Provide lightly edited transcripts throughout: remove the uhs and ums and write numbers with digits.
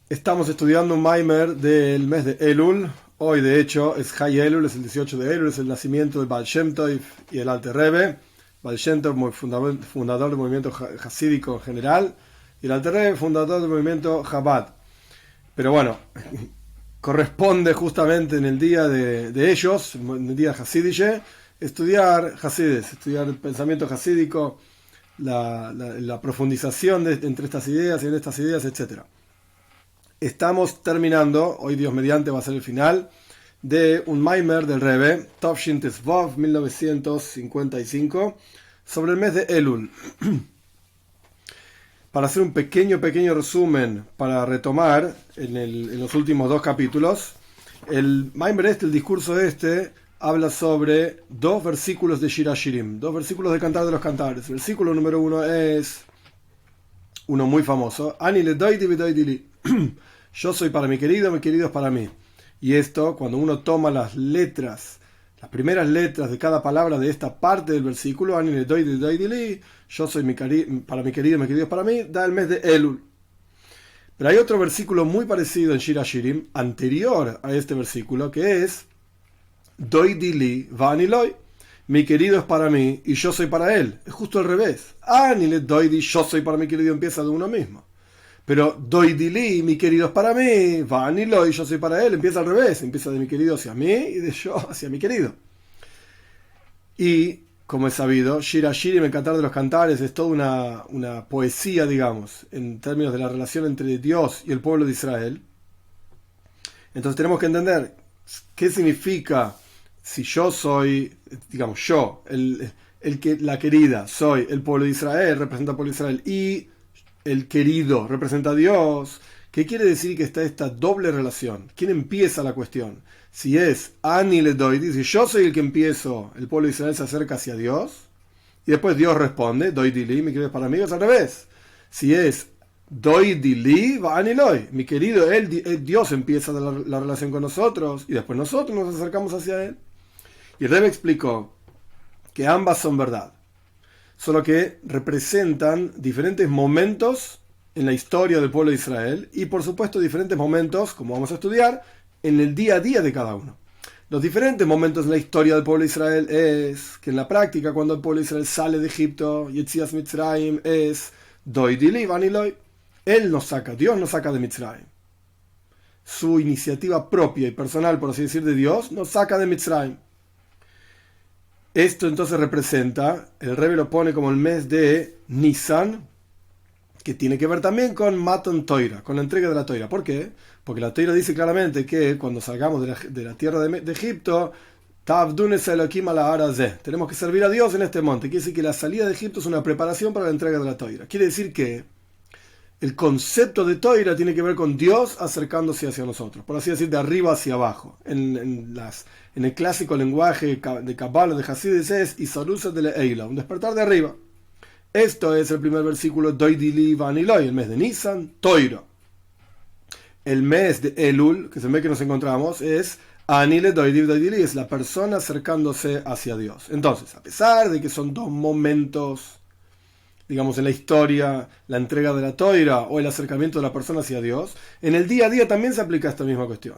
Estamos estudiando un Maimer del mes de Elul. Hoy, de hecho, es Hay Elul, es el 18 de Elul, es el nacimiento de Baal Shem Tov y el Alter Rebbe. Baal Shem Tov, fundador del movimiento hasídico en general, y el Alter Rebbe, fundador del movimiento Chabad. Pero bueno, corresponde justamente en el día de ellos, en el día hasídiche, estudiar Hasides, estudiar el pensamiento hasídico, la profundización entre estas ideas y en estas ideas, etc. Estamos terminando, hoy Dios mediante va a ser el final, de un Maimer del Rebbe, Tovshin Tesvov, 1955, sobre el mes de Elul. Para hacer un pequeño resumen, para retomar en los últimos dos capítulos, el Maimer el discurso habla sobre dos versículos de Shir Hashirim, dos versículos de Cantar de los Cantares. El versículo número 1 es uno muy famoso, Ani le doidi v'doidi li. Yo soy para mi querido es para mí. Y esto, cuando uno toma las letras, las primeras letras de cada palabra de esta parte del versículo, Ani le doidi li, yo soy para mi querido es para mí, da el mes de Elul. Pero hay otro versículo muy parecido en Shir Hashirim, anterior a este versículo, que es doidi li v'ani loi. Mi querido es para mí y yo soy para él. Es justo al revés. Ani le doidi, yo soy para mi querido, empieza de uno mismo. Pero doidi li, mi querido es para mí, v'ani loi, yo soy para él, empieza al revés. Empieza de mi querido hacia mí y de yo hacia mi querido. Y, como es sabido, Shir Hashirim, el Cantar de los Cantares, es toda una poesía, digamos, en términos de la relación entre Dios y el pueblo de Israel. Entonces tenemos que entender qué significa si yo soy, digamos, yo, la querida, soy el pueblo de Israel, representa al pueblo de Israel, y el querido representa a Dios. ¿Qué quiere decir que está esta doble relación? ¿Quién empieza la cuestión? Si es Ani le doy, dice yo soy el que empiezo, el pueblo de Israel se acerca hacia Dios, y después Dios responde, doy dili, mi querido es para mí, es al revés. Si es doy dili, va Ani loy, mi querido, Dios empieza la relación con nosotros, y después nosotros nos acercamos hacia él. Y el Rebbe explicó que ambas son verdad, solo que representan diferentes momentos en la historia del pueblo de Israel y por supuesto diferentes momentos, como vamos a estudiar, en el día a día de cada uno. Los diferentes momentos en la historia del pueblo de Israel es que en la práctica cuando el pueblo de Israel sale de Egipto, Yetzias Mitzrayim, es doidi li v'ani loi. Él nos saca, Dios nos saca de Mitzrayim. Su iniciativa propia y personal, por así decir, de Dios, nos saca de Mitzrayim. Esto entonces representa, el Rebbe lo pone como el mes de Nisan, que tiene que ver también con Matan Toira, con la entrega de la Toira. ¿Por qué? Porque la Toira dice claramente que cuando salgamos de la tierra de Egipto, tenemos que servir a Dios en este monte. Quiere decir que la salida de Egipto es una preparación para la entrega de la Toira. Quiere decir que el concepto de Toira tiene que ver con Dios acercándose hacia nosotros, por así decir, de arriba hacia abajo. En el clásico lenguaje de Kabbalah, de Hasidus, es Isarusa de la Eila, un despertar de arriba. Esto es el primer versículo, doidi li v'ani loi, el mes de Nisan, Toira. El mes de Elul, que es el mes que nos encontramos, es Ani le doidi li, es la persona acercándose hacia Dios. Entonces, a pesar de que son dos momentos, digamos, en la historia, la entrega de la Toira o el acercamiento de la persona hacia Dios, en el día a día también se aplica esta misma cuestión.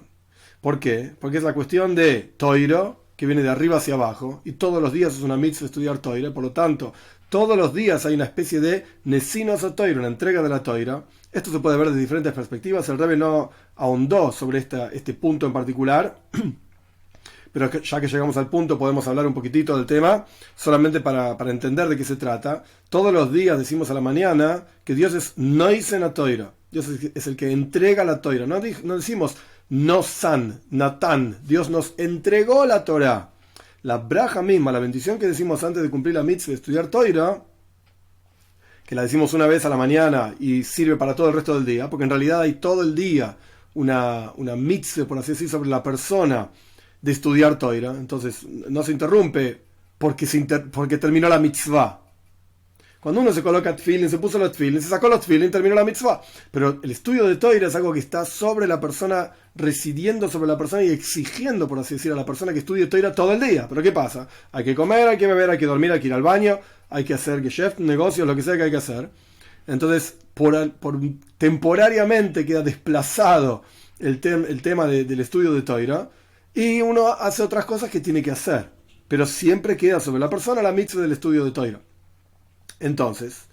¿Por qué? Porque es la cuestión de Toira, que viene de arriba hacia abajo, y todos los días es una mitzvah estudiar Toira, por lo tanto, todos los días hay una especie de Nesinos a Toira, una entrega de la Toira. Esto se puede ver de diferentes perspectivas, el Rebbe no ahondó sobre este punto en particular, pero ya que llegamos al punto podemos hablar un poquitito del tema, solamente para entender de qué se trata. Todos los días decimos a la mañana que Dios es Noisen a Toira, Dios es el que entrega la Toira, no decimos Nosan, Natán, Dios nos entregó la Torah. La braja misma, la bendición que decimos antes de cumplir la mitzvah de estudiar Toira, que la decimos una vez a la mañana y sirve para todo el resto del día, porque en realidad hay todo el día una mitzvah, por así decir, sobre la persona de estudiar Toira. Entonces no se interrumpe porque terminó la mitzvah. Cuando uno se coloca tefilin, se puso los tefilin, se sacó los tefilin, terminó la mitzvah. Pero el estudio de Toira es algo que está sobre la persona, residiendo sobre la persona y exigiendo, por así decir, a la persona que estudie Toira todo el día. Pero ¿qué pasa? Hay que comer, hay que beber, hay que dormir, hay que ir al baño, hay que hacer geschäft, negocios, lo que sea que hay que hacer. Entonces, temporariamente queda desplazado el tema del estudio de Toira, y uno hace otras cosas que tiene que hacer, pero siempre queda sobre la persona la mitzvah del estudio de Toira. Entonces,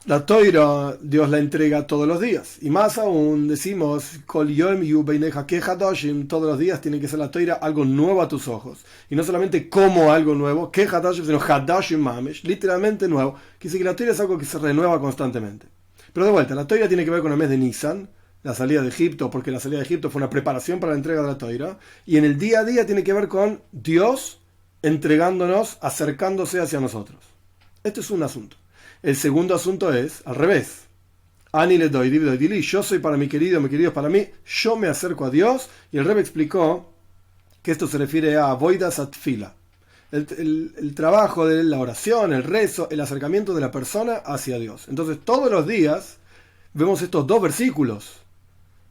la Toira Dios la entrega todos los días, y más aún decimos Kol yom yu beinecha kehadoshim, todos los días tiene que ser la Toira algo nuevo a tus ojos, y no solamente como algo nuevo, kehadoshim, sino hadoshim mamesh, literalmente nuevo, que dice que la Toira es algo que se renueva constantemente. Pero de vuelta, la Toira tiene que ver con el mes de Nisan, la salida de Egipto, porque la salida de Egipto fue una preparación para la entrega de la Toira, y en el día a día tiene que ver con Dios entregándonos, acercándose hacia nosotros. Este es un asunto. El segundo asunto es al revés. Ani le doy, dili, yo soy para mi querido es para mí, yo me acerco a Dios, y el Rebbe explicó que esto se refiere a Voidas Atfila, el trabajo de la oración, el rezo, el acercamiento de la persona hacia Dios. Entonces todos los días vemos estos dos versículos.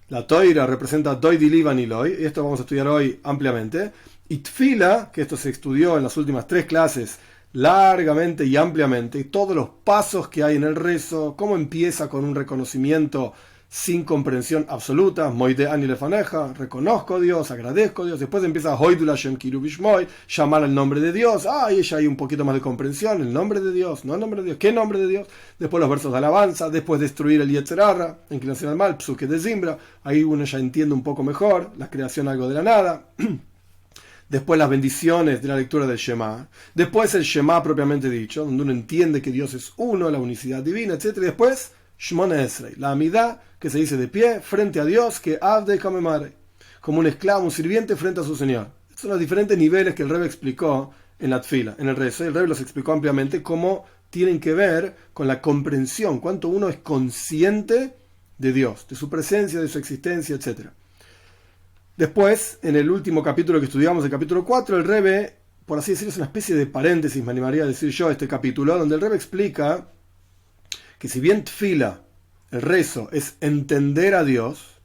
La Toira representa Doi Dilivan y Loi, y esto vamos a estudiar hoy ampliamente. Y Tfila, que esto se estudió en las últimas 3 clases largamente y ampliamente, todos los pasos que hay en el rezo, cómo empieza con un reconocimiento sin comprensión absoluta, Moide Ani Lefaneja, reconozco a Dios, agradezco a Dios, después empieza Hoidul Hashem Kiru Bishmoy, llamar al nombre de Dios, y ya hay un poquito más de comprensión, el nombre de Dios, no el nombre de Dios, ¿qué nombre de Dios? Después los versos de alabanza, después destruir el Yetzer Hara, inclinación al mal, Psuke de Zimbra, ahí uno ya entiende un poco mejor, la creación algo de la nada, después las bendiciones de la lectura del Shema, después el Shema propiamente dicho, donde uno entiende que Dios es uno, la unicidad divina, etc. Y después Shmona Esrei, la amidad que se dice de pie frente a Dios, que Avdei Kamemare, como un esclavo, un sirviente frente a su Señor. Estos son los diferentes niveles que el Rebbe explicó en la Tfila, en el rezo. El Rebbe los explicó ampliamente cómo tienen que ver con la comprensión, cuánto uno es consciente de Dios, de su presencia, de su existencia, etc. Después, en el último capítulo que estudiamos, el capítulo 4, el Rebbe, por así decirlo, es una especie de paréntesis, me animaría a decir yo, este capítulo, donde el Rebbe explica que si bien Tfila, el rezo, es entender a Dios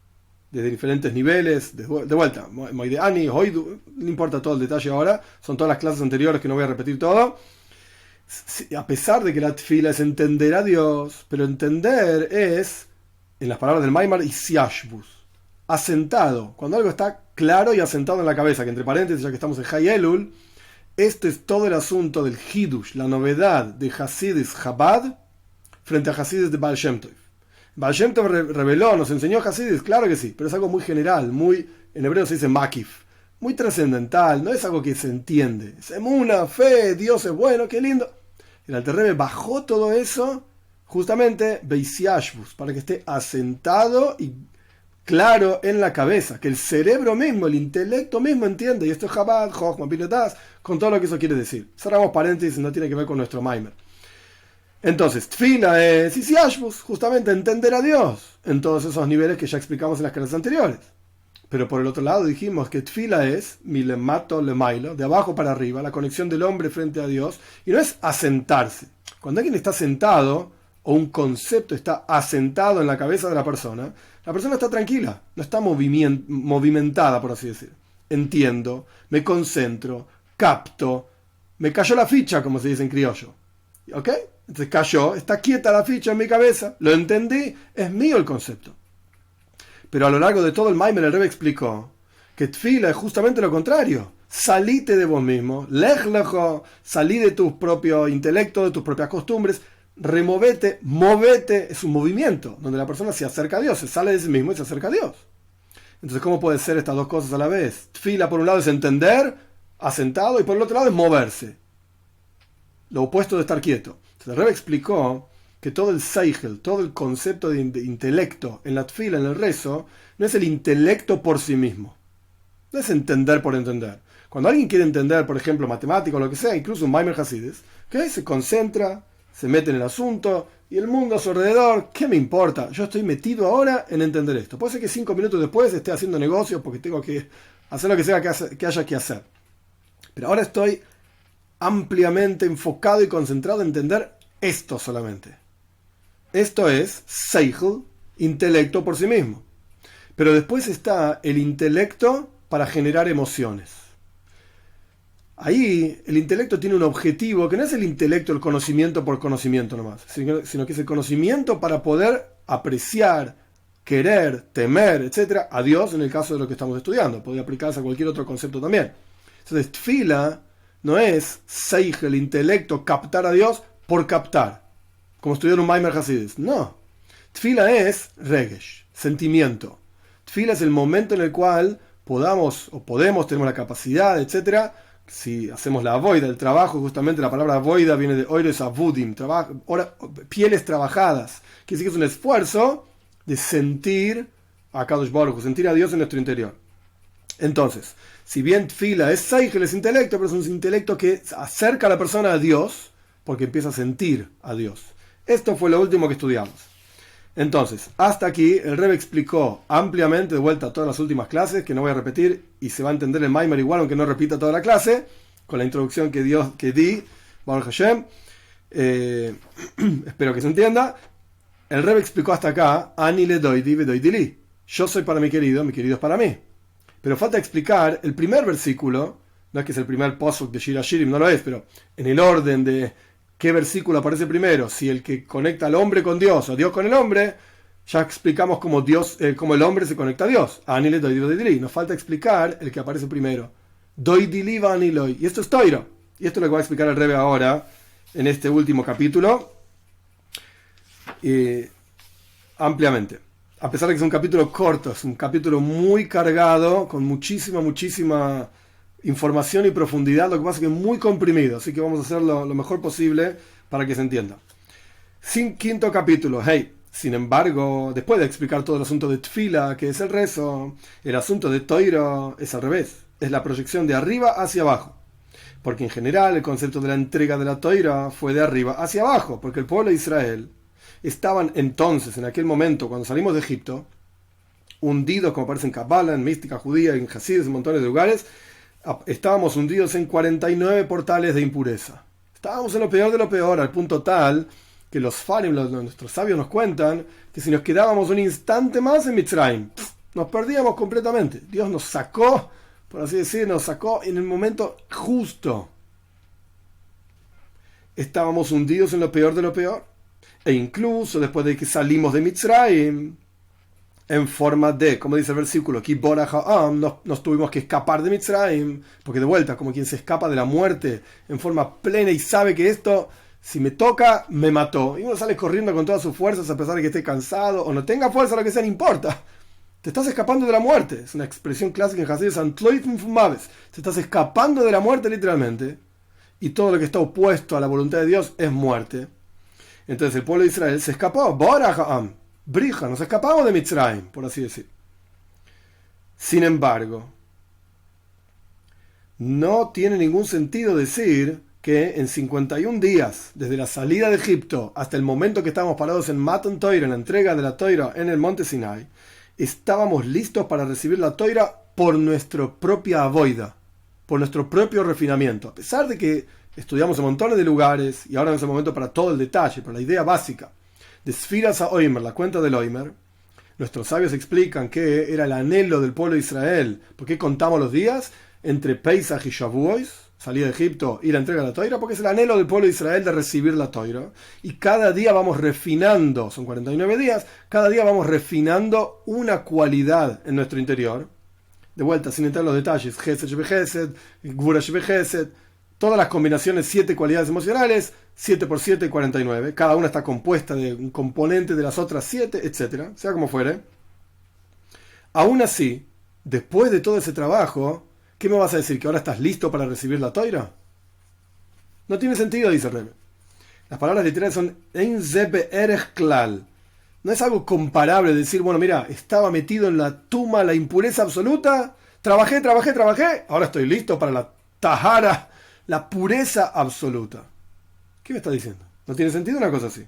desde diferentes niveles, de vuelta, Moideani, Hoidu, no importa todo el detalle ahora, son todas las clases anteriores que no voy a repetir todo, a pesar de que la Tfila es entender a Dios, pero entender es, en las palabras del Maimar, Isiashbus, asentado, cuando algo está claro y asentado en la cabeza, que entre paréntesis, ya que estamos en Hay Elul, este es todo el asunto del Hidush, la novedad de Hasidis Chabad frente a Hasidis de Baal Shem Tov. Baal Shem Tov reveló, nos enseñó Hasidis, claro que sí, pero es algo muy general, muy, en hebreo se dice makif, muy trascendental, no es algo que se entiende. Es emuna, fe, Dios es bueno, qué lindo. El Alter Rebbe bajó todo eso justamente Beisiashbus, para que esté asentado y claro en la cabeza, que el cerebro mismo, el intelecto mismo entiende, y esto es Chabad, Jochma, Piletas, con todo lo que eso quiere decir. Cerramos paréntesis, no tiene que ver con nuestro Maimer. Entonces, Tfila es Isiashbus, justamente entender a Dios en todos esos niveles que ya explicamos en las clases anteriores. Pero por el otro lado dijimos que Tfila es milemato lemailo, de abajo para arriba, la conexión del hombre frente a Dios, y no es asentarse. Cuando alguien está sentado, o un concepto está asentado en la cabeza de la persona está tranquila, no está movimentada, por así decir. Entiendo, me concentro, capto, me cayó la ficha, como se dice en criollo. ¿Ok? Entonces cayó, está quieta la ficha en mi cabeza, lo entendí, es mío el concepto. Pero a lo largo de todo el Maimer el Rebbe explicó que Tfila es justamente lo contrario. Salite de vos mismo, lej lejo, salí de tu propio intelecto, de tus propias costumbres, removete, movete, es un movimiento donde la persona se acerca a Dios, se sale de sí mismo y se acerca a Dios. Entonces, ¿cómo puede ser estas dos cosas a la vez? Tfila por un lado es entender, asentado, y por el otro lado es moverse. Lo opuesto de estar quieto. El Rebbe explicó que todo el seichel, todo el concepto de intelecto en la tfila, en el rezo, no es el intelecto por sí mismo. No es entender por entender. Cuando alguien quiere entender, por ejemplo, matemática o lo que sea, incluso un Maimer Hasidis, ¿qué? Se concentra, se mete en el asunto, y el mundo a su alrededor, ¿qué me importa? Yo estoy metido ahora en entender esto. Puede ser que 5 minutos después esté haciendo negocios porque tengo que hacer lo que sea que haya que hacer. Pero ahora estoy ampliamente enfocado y concentrado en entender esto solamente. Esto es seichel, intelecto por sí mismo. Pero después está el intelecto para generar emociones. Ahí el intelecto tiene un objetivo que no es el intelecto, el conocimiento por conocimiento nomás, sino que es el conocimiento para poder apreciar, querer, temer, etcétera, a Dios en el caso de lo que estamos estudiando. Podría aplicarse a cualquier otro concepto también. Entonces, tfila no es seij, el intelecto, captar a Dios por captar, como estudiar un Maimer Hasidus. No. Tfila es regesh, sentimiento. Tfila es el momento en el cual podemos, tenemos la capacidad, etcétera. Si hacemos la avoida, el trabajo, justamente la palabra avoida viene de oires avudim, pieles trabajadas. Quiere decir que es un esfuerzo de sentir a Kadosh Baruj Hu, sentir a Dios en nuestro interior. Entonces, si bien tfila es seichel, es intelecto, pero es un intelecto que acerca a la persona a Dios, porque empieza a sentir a Dios. Esto fue lo último que estudiamos. Entonces, hasta aquí el Rebbe explicó ampliamente, de vuelta a todas las últimas clases, que no voy a repetir, y se va a entender el Maimer igual, aunque no repita toda la clase, con la introducción que di, Baruch Hashem. Espero que se entienda. El Rebbe explicó hasta acá, Ani le doidi ve doidi li. Yo soy para mi querido es para mí. Pero falta explicar el primer versículo, no es que es el primer posuk de Shir Hashirim, no lo es, pero en el orden de qué versículo aparece primero, si el que conecta al hombre con Dios o Dios con el hombre, ya explicamos cómo cómo el hombre se conecta a Dios. Anile doidi doidi. Nos falta explicar el que aparece primero. Doidi va aniloi. Y esto es Toiro. Y esto es lo que va a explicar el Rebbe ahora, en este último capítulo, ampliamente. A pesar de que es un capítulo corto, es un capítulo muy cargado, con muchísima información y profundidad, lo que pasa es que es muy comprimido, así que vamos a hacerlo lo mejor posible para que se entienda. Quinto capítulo, sin embargo, después de explicar todo el asunto de Tfila, que es el rezo, el asunto de Toiro es al revés, es la proyección de arriba hacia abajo, porque en general el concepto de la entrega de la Toira fue de arriba hacia abajo, porque el pueblo de Israel estaban entonces, en aquel momento, cuando salimos de Egipto, hundidos, como aparece en Kabbalah, en mística judía, en Hasidus, en montones de lugares. Estábamos hundidos en 49 portales de impureza. Estábamos en lo peor de lo peor, al punto tal que los farim, nuestros sabios nos cuentan que si nos quedábamos un instante más en Mitzrayim, nos perdíamos completamente. Dios nos sacó, por así decir, nos sacó en el momento justo. Estábamos hundidos en lo peor de lo peor. E incluso después de que salimos de Mitzrayim, en forma de, como dice el versículo, nos tuvimos que escapar de Mitzrayim, porque de vuelta, como quien se escapa de la muerte en forma plena y sabe que esto, si me toca, me mató. Y uno sale corriendo con todas sus fuerzas a pesar de que esté cansado o no tenga fuerza, lo que sea, no importa. Te estás escapando de la muerte. Es una expresión clásica en Hasidus, te estás escapando de la muerte literalmente. Y todo lo que está opuesto a la voluntad de Dios es muerte. Entonces el pueblo de Israel se escapó. Brija, nos escapamos de Mitzrayim, por así decir. Sin embargo, no tiene ningún sentido decir que en 51 días, desde la salida de Egipto hasta el momento que estábamos parados en Matan Toira, en la entrega de la Toira en el monte Sinai, estábamos listos para recibir la Toira por nuestra propia avoida, por nuestro propio refinamiento. A pesar de que estudiamos en montones de lugares, y ahora en ese momento para todo el detalle, para la idea básica, de Sfiras a Oimer, la cuenta del Oimer, nuestros sabios explican que era el anhelo del pueblo de Israel. ¿Por qué contamos los días? Entre Pesach y Shavuos, salida de Egipto y la entrega de la Toira, porque es el anhelo del pueblo de Israel de recibir la Toira. Y cada día vamos refinando, son 49 días, cada día vamos refinando una cualidad en nuestro interior. De vuelta, sin entrar en los detalles, Gesed Shebe Gesed, Gvura Shebe Gesed, todas las combinaciones, 7 cualidades emocionales, 7 por 7, 49. Cada una está compuesta de un componente de las otras 7, etc. Sea como fuere. Aún así, después de todo ese trabajo, ¿qué me vas a decir? ¿Que ahora estás listo para recibir la Toira? No tiene sentido, dice el Rebbe. Las palabras literales son Ein ze be'erech klal. No es algo comparable decir, bueno, mira, estaba metido en la tuma, la impureza absoluta, trabajé, ahora estoy listo para la tahara, la pureza absoluta. ¿Qué me está diciendo? No tiene sentido una cosa así.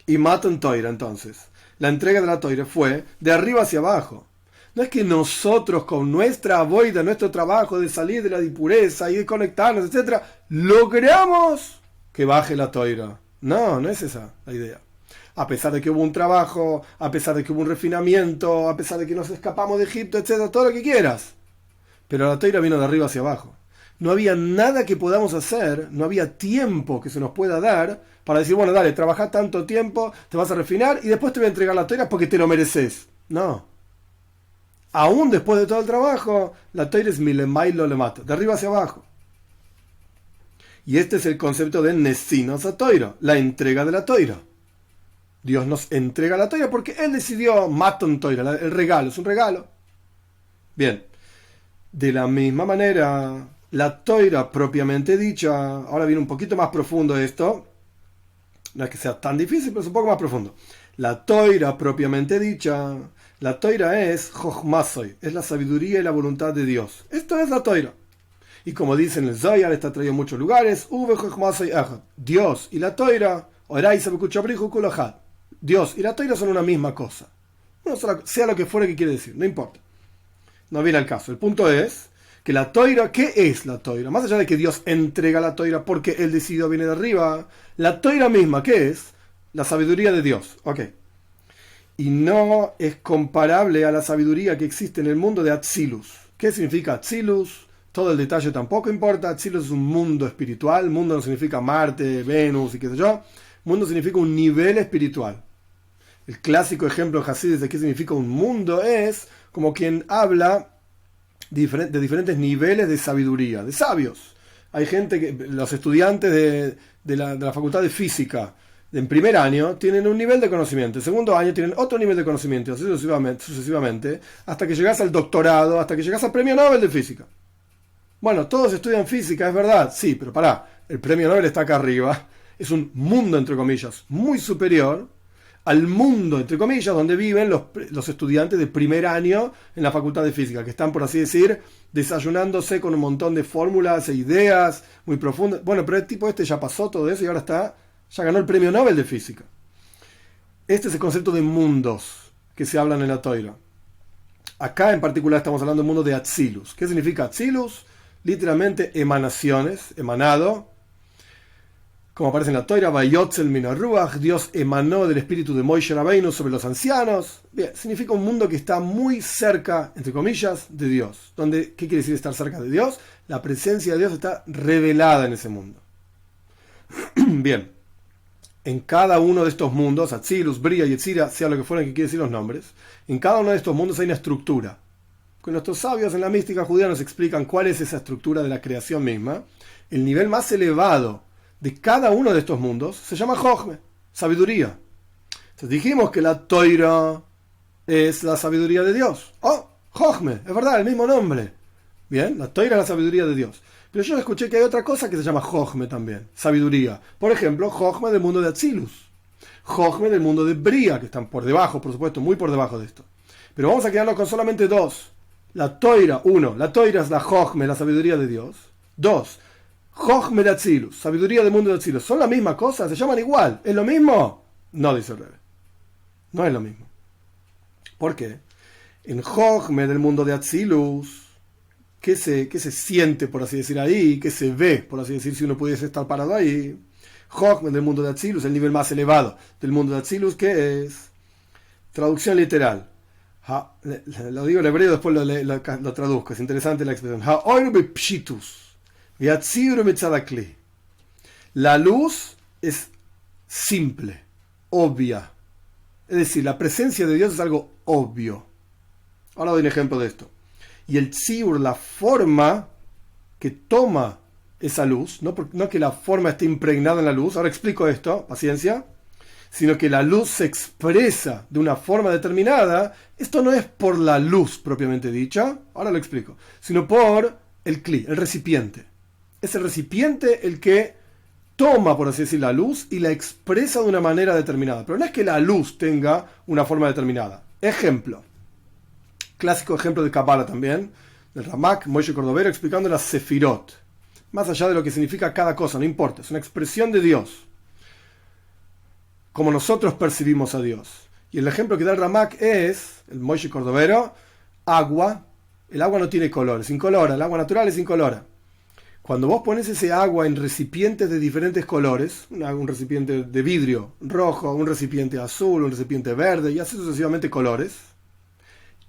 Y Matan Toira, entonces, la entrega de la Toira fue de arriba hacia abajo. No es que nosotros con nuestra avoida, nuestro trabajo de salir de la impureza y de conectarnos, etc., logramos que baje la Toira. No, no es esa la idea. A pesar de que hubo un trabajo, a pesar de que hubo un refinamiento, a pesar de que nos escapamos de Egipto, etc., todo lo que quieras. Pero la Toira vino de arriba hacia abajo. No había nada que podamos hacer, no había tiempo que se nos pueda dar para decir, bueno, dale, trabajá tanto tiempo, te vas a refinar y después te voy a entregar la Torah porque te lo mereces. No. Aún después de todo el trabajo, la Torah es milemailo le mata, de arriba hacia abajo. Y este es el concepto de Nesinos a Torah, la entrega de la Torah. Dios nos entrega la Torah porque Él decidió Maton Torah, el regalo, es un regalo. Bien, de la misma manera, la Torah propiamente dicha, ahora viene un poquito más profundo esto, no es que sea tan difícil, pero es un poco más profundo. La Torah propiamente dicha, la Torah es Jochmasoy, es la sabiduría y la voluntad de Dios. Esto es la Torah. Y como dice en el Zohar, está traído en muchos lugares, Dios y la Torah, Dios y la Torah son una misma cosa. Sea lo que fuera que quiere decir, no importa. No viene al caso. El punto es que la Torah, ¿qué es la Torah? Más allá de que Dios entrega la Torah porque Él decidió viene de arriba, la Torah misma, ¿qué es? La sabiduría de Dios. Ok. Y no es comparable a la sabiduría que existe en el mundo de Atzilus. ¿Qué significa Atzilus? Todo el detalle tampoco importa. Atzilus es un mundo espiritual. Mundo no significa Marte, Venus y qué sé yo. Mundo significa un nivel espiritual. El clásico ejemplo de Hasidus de qué significa un mundo es como quien habla de diferentes niveles de sabiduría, de sabios. Hay gente los estudiantes de la facultad de física, en primer año tienen un nivel de conocimiento, en segundo año tienen otro nivel de conocimiento, así sucesivamente, hasta que llegas al doctorado, hasta que llegas al premio Nobel de física. Bueno, todos estudian física, es verdad, sí, pero pará, el premio Nobel está acá arriba, es un mundo, entre comillas, muy superior al mundo, entre comillas, donde viven los estudiantes de primer año en la facultad de física, que están, por así decir, desayunándose con un montón de fórmulas e ideas muy profundas. Bueno, pero el tipo ya pasó todo eso y ahora ya ganó el premio Nobel de física. Este es el concepto de mundos que se hablan en la Torah. Acá en particular estamos hablando del mundo de Atzilus. ¿Qué significa Atzilus? Literalmente emanaciones, emanado. Como aparece en la Torah, Vayotzel min haruach, Dios emanó del espíritu de Moshe Rabbeinu sobre los ancianos. Bien, significa un mundo que está muy cerca, entre comillas, de Dios. ¿Qué quiere decir estar cerca de Dios? La presencia de Dios está revelada en ese mundo. Bien, en cada uno de estos mundos, Atzilus, Bria y Yetzira, sea lo que fueran que quiere decir los nombres, en cada uno de estos mundos hay una estructura. Que nuestros sabios en la mística judía nos explican cuál es esa estructura de la creación misma. El nivel más elevado de cada uno de estos mundos se llama Jochme, sabiduría. Entonces dijimos que la Torah es la sabiduría de Dios. Oh, Jochme, es verdad, el mismo nombre. Bien, la Torah es la sabiduría de Dios. Pero yo escuché que hay otra cosa que se llama Jochme también, sabiduría. Por ejemplo, Jochme del mundo de Atzilus, Jochme del mundo de Bria, que están por debajo, por supuesto, muy por debajo de esto. Pero vamos a quedarnos con solamente dos. La Torah, la Torah es la Jochme, la sabiduría de Dios. Dos, Jochme de Atzilus, sabiduría del mundo de Atzilus. ¿Son la misma cosa? ¿Se llaman igual? ¿Es lo mismo? No, dice el Rebbe. No es lo mismo. ¿Por qué? En Jochme del mundo de Atzilus, ¿qué se siente, por así decir, ahí? ¿Qué se ve, por así decir, si uno pudiese estar parado ahí? Jochme del mundo de Atzilus, el nivel más elevado del mundo de Atzilus, ¿qué es? Traducción literal. Lo digo en hebreo, después lo traduzco. Es interesante la expresión. La luz es simple, obvia. Es decir, la presencia de Dios es algo obvio. Ahora doy un ejemplo de esto. Y el tziur, la forma que toma esa luz, no que la forma esté impregnada en la luz, ahora explico esto, paciencia, sino que la luz se expresa de una forma determinada. Esto no es por la luz propiamente dicha, ahora lo explico, sino por el cli, el recipiente. Es el recipiente el que toma, por así decir, la luz y la expresa de una manera determinada. Pero no es que la luz tenga una forma determinada. Ejemplo. Clásico ejemplo de Kabbalah también, del Ramak, Moshe Cordovero, explicando las Sefirot. Más allá de lo que significa cada cosa, no importa, es una expresión de Dios. Como nosotros percibimos a Dios. Y el ejemplo que da el Ramak es, el Moshe Cordovero, agua. El agua no tiene color, es incolora, el agua natural es incolora. Cuando vos pones ese agua en recipientes de diferentes colores, un recipiente de vidrio rojo, un recipiente azul, un recipiente verde, y así sucesivamente colores,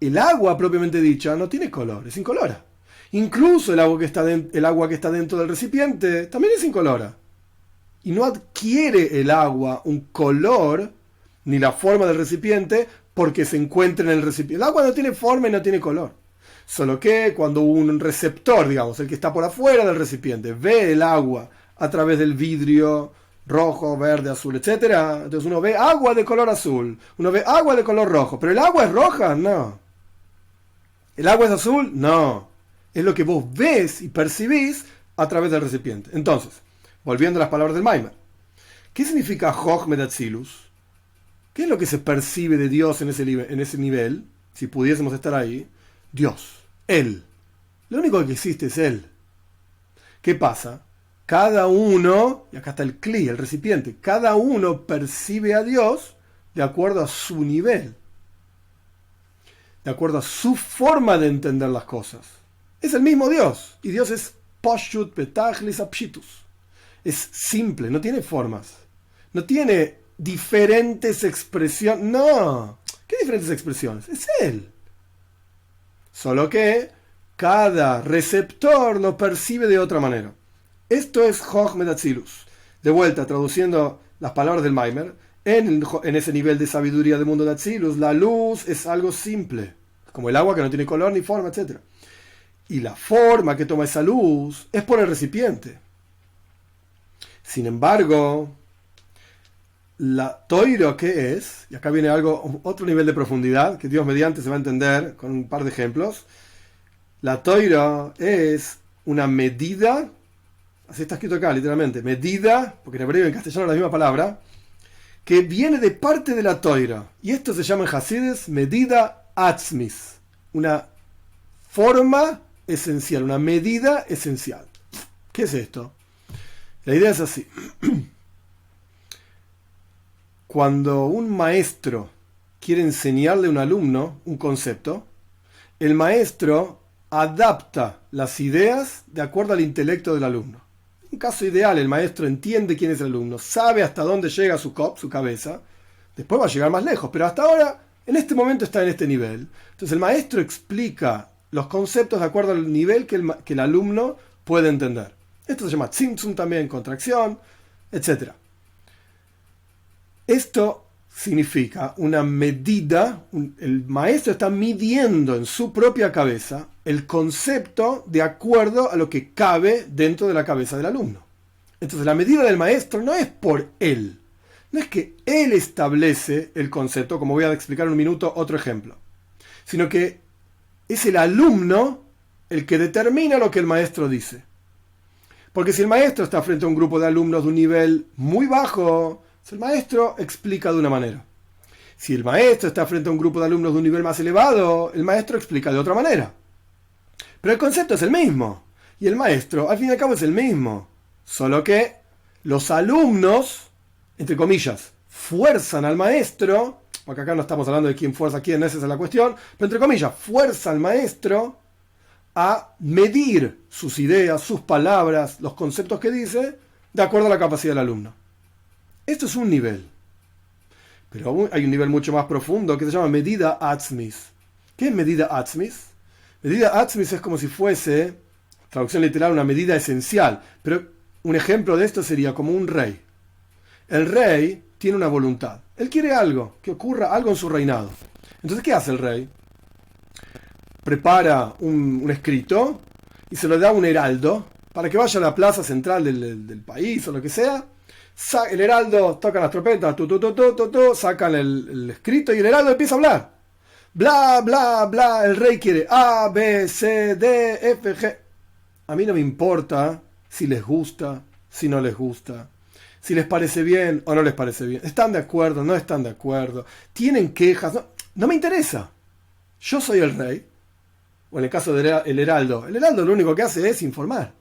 el agua propiamente dicha no tiene color, es incolora. Incluso el agua que está dentro del recipiente también es incolora. Y no adquiere el agua un color ni la forma del recipiente porque se encuentra en el recipiente. El agua no tiene forma y no tiene color. Solo que cuando un receptor, digamos, el que está por afuera del recipiente, ve el agua a través del vidrio rojo, verde, azul, etc. Entonces uno ve agua de color azul, uno ve agua de color rojo. ¿Pero el agua es roja? No. ¿El agua es azul? No. Es lo que vos ves y percibís a través del recipiente. Entonces, volviendo a las palabras del Maimer. ¿Qué significa Chochmet Atzilus? ¿Qué es lo que se percibe de Dios en ese nivel? Si pudiésemos estar ahí. Dios. Él. Lo único que existe es Él. ¿Qué pasa? Cada uno, y acá está el cli, el recipiente, cada uno percibe a Dios de acuerdo a su nivel. De acuerdo a su forma de entender las cosas. Es el mismo Dios. Y Dios es Poshut Betachlis Apshitus. Es simple, no tiene formas. No tiene diferentes expresiones. No. ¿Qué diferentes expresiones? Es Él. Solo que cada receptor lo percibe de otra manera. Esto es Chochmet Atzilus. De vuelta, traduciendo las palabras del Maimer, en ese nivel de sabiduría del mundo de Atzilus, la luz es algo simple, como el agua que no tiene color ni forma, etc. Y la forma que toma esa luz es por el recipiente. Sin embargo, la toiro, ¿qué es? Y acá viene otro nivel de profundidad, que Dios mediante se va a entender con un par de ejemplos. La toiro es una medida, así está escrito acá literalmente, medida, porque en hebreo y en castellano es la misma palabra, que viene de parte de la toiro. Y esto se llama en Hasides medida atzmis, una forma esencial, una medida esencial. ¿Qué es esto? La idea es así. Cuando un maestro quiere enseñarle a un alumno un concepto, el maestro adapta las ideas de acuerdo al intelecto del alumno. En un caso ideal, el maestro entiende quién es el alumno, sabe hasta dónde llega su cabeza, después va a llegar más lejos, pero hasta ahora, en este momento está en este nivel. Entonces el maestro explica los conceptos de acuerdo al nivel que el alumno puede entender. Esto se llama tzimtzum también, contracción, etc. Esto significa una medida, el maestro está midiendo en su propia cabeza el concepto de acuerdo a lo que cabe dentro de la cabeza del alumno. Entonces la medida del maestro no es por él, no es que él establece el concepto, como voy a explicar en un minuto otro ejemplo, sino que es el alumno el que determina lo que el maestro dice. Porque si el maestro está frente a un grupo de alumnos de un nivel muy bajo, el maestro explica de una manera. Si el maestro está frente a un grupo de alumnos de un nivel más elevado, el maestro explica de otra manera. Pero el concepto es el mismo. Y el maestro, al fin y al cabo, es el mismo. Solo que los alumnos, entre comillas, fuerzan al maestro, porque acá no estamos hablando de quién fuerza a quién, esa es la cuestión, pero entre comillas, fuerza al maestro a medir sus ideas, sus palabras, los conceptos que dice, de acuerdo a la capacidad del alumno. Esto es un nivel. Pero hay un nivel mucho más profundo que se llama medida atzmis. ¿Qué es medida atzmis? Medida atzmis es como si fuese, traducción literal, una medida esencial. Pero un ejemplo de esto sería como un rey. El rey tiene una voluntad. Él quiere algo, que ocurra algo en su reinado. Entonces, ¿qué hace el rey? Prepara un escrito y se lo da a un heraldo para que vaya a la plaza central del país o lo que sea. El heraldo toca las trompetas, sacan el escrito y el heraldo empieza a hablar. Bla, bla, bla, el rey quiere A, B, C, D, F, G. A mí no me importa si les gusta, si no les gusta, si les parece bien o no les parece bien. ¿Están de acuerdo? ¿No están de acuerdo? ¿Tienen quejas? No me interesa. Yo soy el rey. O en el caso del heraldo. El heraldo lo único que hace es informar.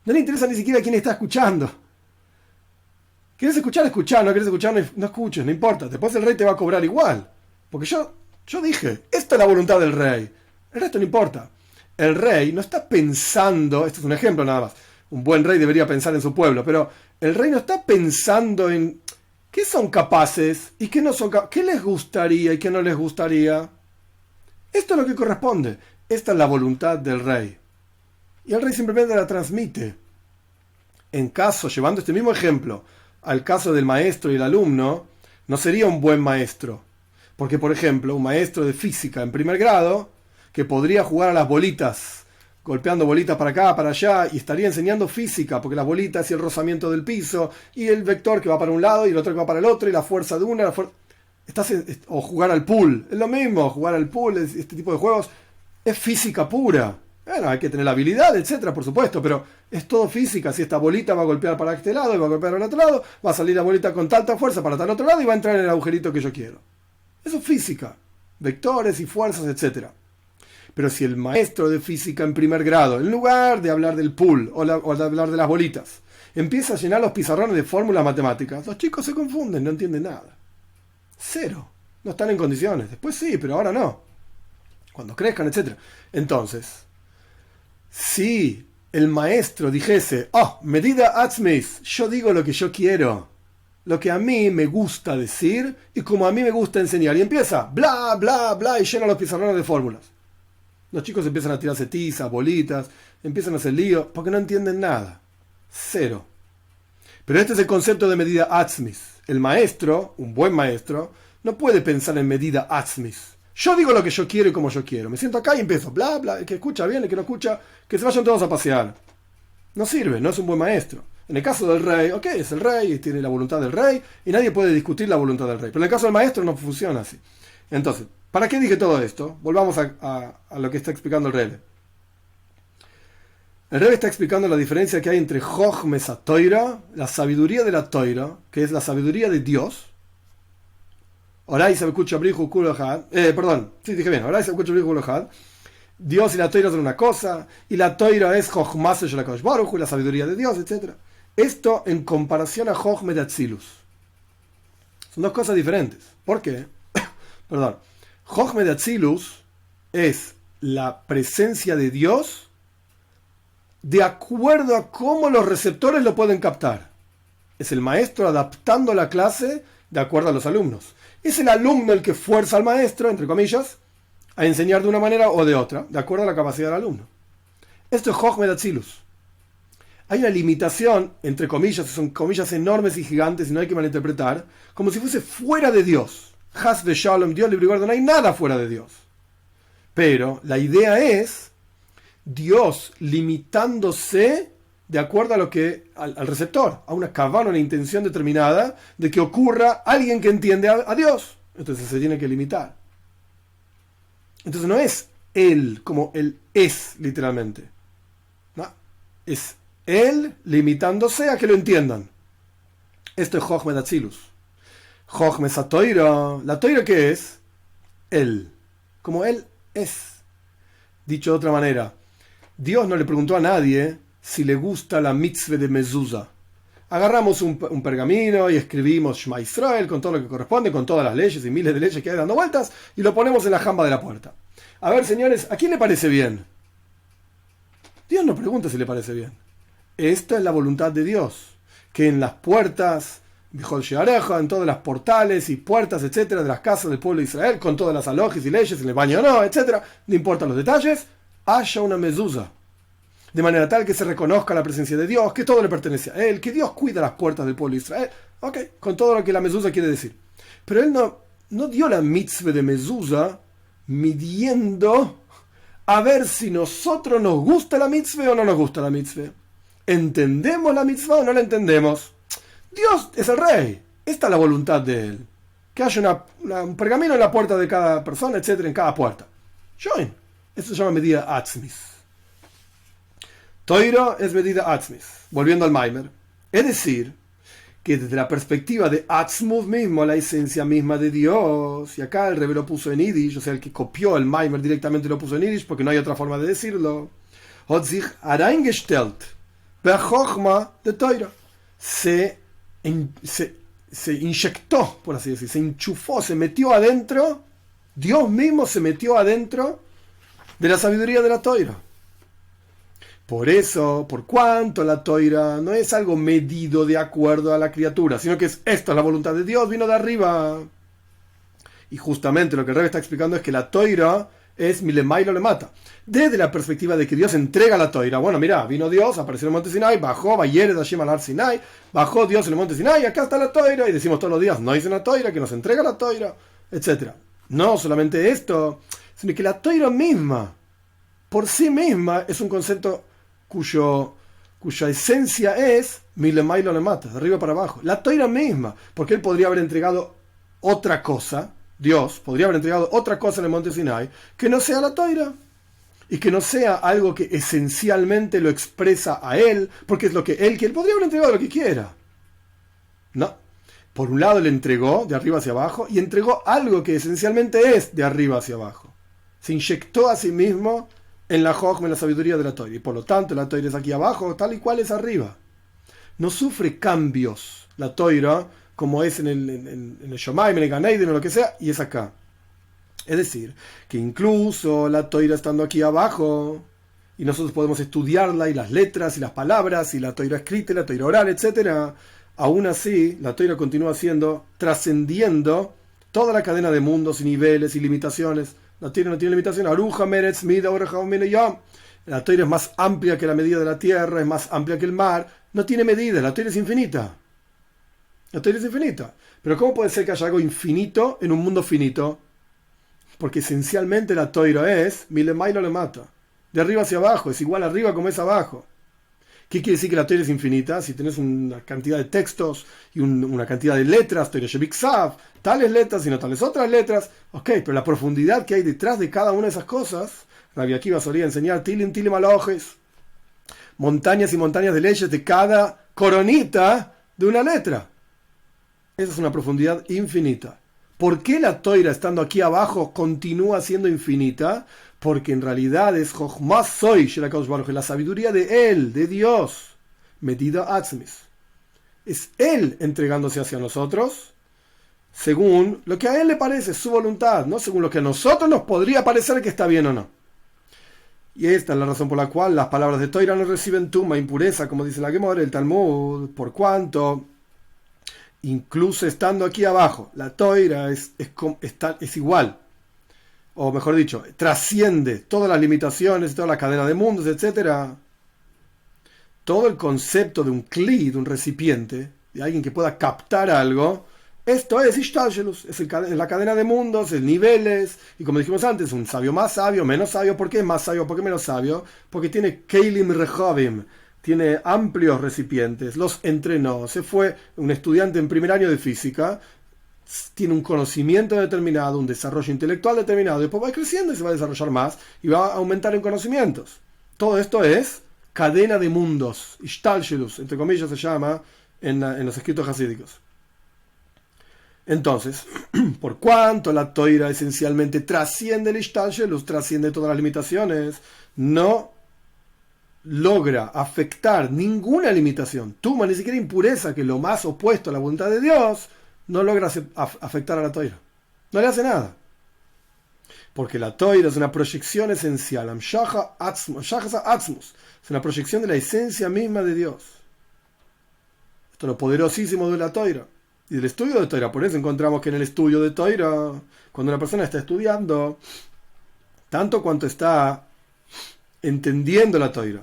No le interesa ni siquiera quién está escuchando. ¿Quieres escuchar? Escuchar. ¿No quieres escuchar? No escuches, no importa. Después el rey te va a cobrar igual. Porque yo dije, esta es la voluntad del rey. El resto no importa. El rey no está pensando, esto es un ejemplo nada más, un buen rey debería pensar en su pueblo, pero el rey no está pensando en qué son capaces y qué no son capaces, qué les gustaría y qué no les gustaría. Esto es lo que corresponde. Esta es la voluntad del rey. y el rey simplemente la transmite. En caso, llevando este mismo ejemplo al caso del maestro y el alumno, no sería un buen maestro. Porque, por ejemplo, un maestro de física en primer grado, que podría jugar a las bolitas, golpeando bolitas para acá, para allá, y estaría enseñando física, porque las bolitas y el rozamiento del piso, y el vector que va para un lado y el otro que va para el otro, y la fuerza de una, o jugar al pool, es lo mismo, jugar al pool, este tipo de juegos, es física pura. Bueno, hay que tener la habilidad, etcétera, por supuesto, pero es todo física. Si esta bolita va a golpear para este lado y va a golpear para el otro lado, va a salir la bolita con tanta fuerza para tal otro lado y va a entrar en el agujerito que yo quiero. Eso es física, vectores y fuerzas, etcétera. Pero si el maestro de física en primer grado, en lugar de hablar del pool o de hablar de las bolitas, empieza a llenar los pizarrones de fórmulas matemáticas, los chicos se confunden, no entienden nada. Cero. No están en condiciones. Después sí, pero ahora no. Cuando crezcan, etcétera. Entonces, si el maestro dijese, medida atzmis, yo digo lo que yo quiero, lo que a mí me gusta decir y como a mí me gusta enseñar, y empieza, bla, bla, bla, y llena los pizarrones de fórmulas. Los chicos empiezan a tirarse tizas, bolitas, empiezan a hacer lío, porque no entienden nada. Cero. Pero este es el concepto de medida atzmis. El maestro, un buen maestro, no puede pensar en medida atzmis. Yo digo lo que yo quiero y como yo quiero. Me siento acá y empiezo, bla, bla, el que escucha bien, el que no escucha, que se vayan todos a pasear. No sirve, no es un buen maestro. En el caso del rey, es el rey, y tiene la voluntad del rey, y nadie puede discutir la voluntad del rey. Pero en el caso del maestro no funciona así. Entonces, ¿para qué dije todo esto? Volvamos a lo que está explicando el Rebbe. El Rebbe está explicando la diferencia que hay entre Jochmes a Toira, la sabiduría de la Toira, que es la sabiduría de Dios. Orai se escucha abrijo kulohad. Perdón, sí dije bien. Orai se escucha abrijo kulohad. Dios y la Toira son una cosa, y la Toira es Jochmas de la Kadosh Baruj Hu, la sabiduría de Dios, etc. Esto en comparación a Jochme de Atzilus. Son dos cosas diferentes. ¿Por qué? Perdón. Jochme de Atzilus es la presencia de Dios de acuerdo a cómo los receptores lo pueden captar. Es el maestro adaptando la clase de acuerdo a los alumnos. Es el alumno el que fuerza al maestro, entre comillas, a enseñar de una manera o de otra, de acuerdo a la capacidad del alumno. Esto es Jochme de Atzilus. Hay una limitación, entre comillas, son comillas enormes y gigantes y no hay que malinterpretar, como si fuese fuera de Dios. Has de Shalom, Dios libre y guarda, no hay nada fuera de Dios. Pero la idea es Dios limitándose de acuerdo a lo que al receptor, a una kavana, una intención determinada de que ocurra alguien que entiende a Dios. Entonces se tiene que limitar. Entonces no es él como él es, literalmente. No, es él limitándose a que lo entiendan. Esto es Jochme de Atzilus. Jochme a Toira. ¿La Toira qué es? Él. Como él es. Dicho de otra manera, Dios no le preguntó a nadie si le gusta la mitzvah de mezuzah. Agarramos un pergamino y escribimos Shema Israel con todo lo que corresponde, con todas las leyes y miles de leyes que hay dando vueltas, y lo ponemos en la jamba de la puerta. A ver, señores, ¿a quién le parece bien? Dios no pregunta si le parece bien. Esta es la voluntad de Dios, que en las puertas, en todas las portales y puertas, etcétera, de las casas del pueblo de Israel, con todas las alojis y leyes, en el baño no, etcétera, no importan los detalles, haya una mezuzah. De manera tal que se reconozca la presencia de Dios, que todo le pertenece a Él, que Dios cuida las puertas del pueblo de Israel. Con todo lo que la mezuzah quiere decir. Pero Él no dio la mitzvah de mezuzah midiendo a ver si nosotros nos gusta la mitzvah o no nos gusta la mitzvah. ¿Entendemos la mitzvah o no la entendemos? Dios es el rey. Esta es la voluntad de Él. Que haya un pergamino en la puerta de cada persona, etcétera, en cada puerta. Join. Esto se llama medida atzmis. Toiro es medida atzmis. Volviendo al Maimer. Es decir, que desde la perspectiva de Atzmuz mismo, la esencia misma de Dios, y acá el Rebbe lo puso en Yiddish, o sea, el que copió el Maimer directamente lo puso en Yiddish, porque no hay otra forma de decirlo, hat sich hereingestellt, bei Chochma de Toiro. Se inyectó, por así decir, se enchufó, se metió adentro, Dios mismo se metió adentro de la sabiduría de la Toira. Por eso, por cuanto la Toira no es algo medido de acuerdo a la criatura, sino que esto es la voluntad de Dios, vino de arriba. Y justamente lo que el Rebbe está explicando es que la Toira es Milemailo le mata. Desde la perspectiva de que Dios entrega la toira. Bueno, mira, vino Dios, apareció en el monte Sinai, bajó, Vayere Hashem al Har Sinai, bajó Dios en el monte Sinai, acá está la toira, y decimos todos los días, no hice una toira, que nos entrega la toira, etc. No solamente esto, sino que la toira misma, por sí misma, es un concepto cuya esencia es Milemailo le mata, de arriba para abajo. La toira misma, porque él podría haber entregado otra cosa, Dios podría haber entregado otra cosa en el monte Sinai, que no sea la toira. Y que no sea algo que esencialmente lo expresa a él, porque es lo que él quiere. Podría haber entregado lo que quiera. No. Por un lado le entregó de arriba hacia abajo y entregó algo que esencialmente es de arriba hacia abajo. Se inyectó a sí mismo en la Jochma, en la sabiduría de la Toira. Y por lo tanto la Toira es aquí abajo, tal y cual es arriba. No sufre cambios la Toira como es en el Shomayim, en el Gan Eden o lo que sea, y es acá. Es decir, que incluso la Toira estando aquí abajo, y nosotros podemos estudiarla, y las letras, y las palabras, y la Toira escrita, y la Toira oral, etc., aún así, la Toira continúa siendo, trascendiendo toda la cadena de mundos, y niveles, y limitaciones. La Toira no tiene limitación. Aruja, Meretz, Mida, Oreja, Yam. La Toira es más amplia que la medida de la tierra, es más amplia que el mar. No tiene medida, la Toira es infinita. La Toira es infinita. Pero ¿cómo puede ser que haya algo infinito en un mundo finito? Porque esencialmente la Toira es Milemailo le mata. De arriba hacia abajo, es igual arriba como es abajo. ¿Qué quiere decir que la Toira es infinita? Si tenés una cantidad de textos y una cantidad de letras, Toira Shebiksav, tales letras y no tales otras letras, ok, pero la profundidad que hay detrás de cada una de esas cosas, Rabbi Akiva solía enseñar Tilim Tilim Alojes, montañas y montañas de leyes de cada coronita de una letra. Esa es una profundidad infinita. ¿Por qué la Toira, estando aquí abajo, continúa siendo infinita? Porque en realidad es Jochma Soy, la sabiduría de Él, de Dios, medida Atzmis. Es Él entregándose hacia nosotros, según lo que a Él le parece, su voluntad, no según lo que a nosotros nos podría parecer que está bien o no. Y esta es la razón por la cual las palabras de Toira no reciben tuma, impureza, como dice la Gemara, el Talmud, por cuanto... Incluso estando aquí abajo, la Toira es igual, o mejor dicho, trasciende todas las limitaciones, toda la cadena de mundos, etc. Todo el concepto de un kli, de un recipiente, de alguien que pueda captar algo, esto es Ishtalshelus, es la cadena de mundos, es niveles, y como dijimos antes, un sabio más sabio, menos sabio. ¿Por qué más sabio? ¿Por qué menos sabio? Porque tiene Keilim Rehovim, tiene amplios recipientes, los entrenó, se fue un estudiante en primer año de física, tiene un conocimiento determinado, un desarrollo intelectual determinado, después va creciendo y se va a desarrollar más y va a aumentar en conocimientos. Todo esto es cadena de mundos, Ishtalshelus, entre comillas se llama en los escritos hasídicos. Entonces, por cuanto la Toira esencialmente trasciende el Ishtalshelus, trasciende todas las limitaciones, no logra afectar ninguna limitación, tuma, ni siquiera impureza, que es lo más opuesto a la voluntad de Dios, no logra afectar a la Toira. No le hace nada. Porque la Toira es una proyección esencial, es una proyección de la esencia misma de Dios. Esto es lo poderosísimo de la Toira y del estudio de Toira. Por eso encontramos que en el estudio de Toira, cuando una persona está estudiando, tanto cuanto está entendiendo la Toira,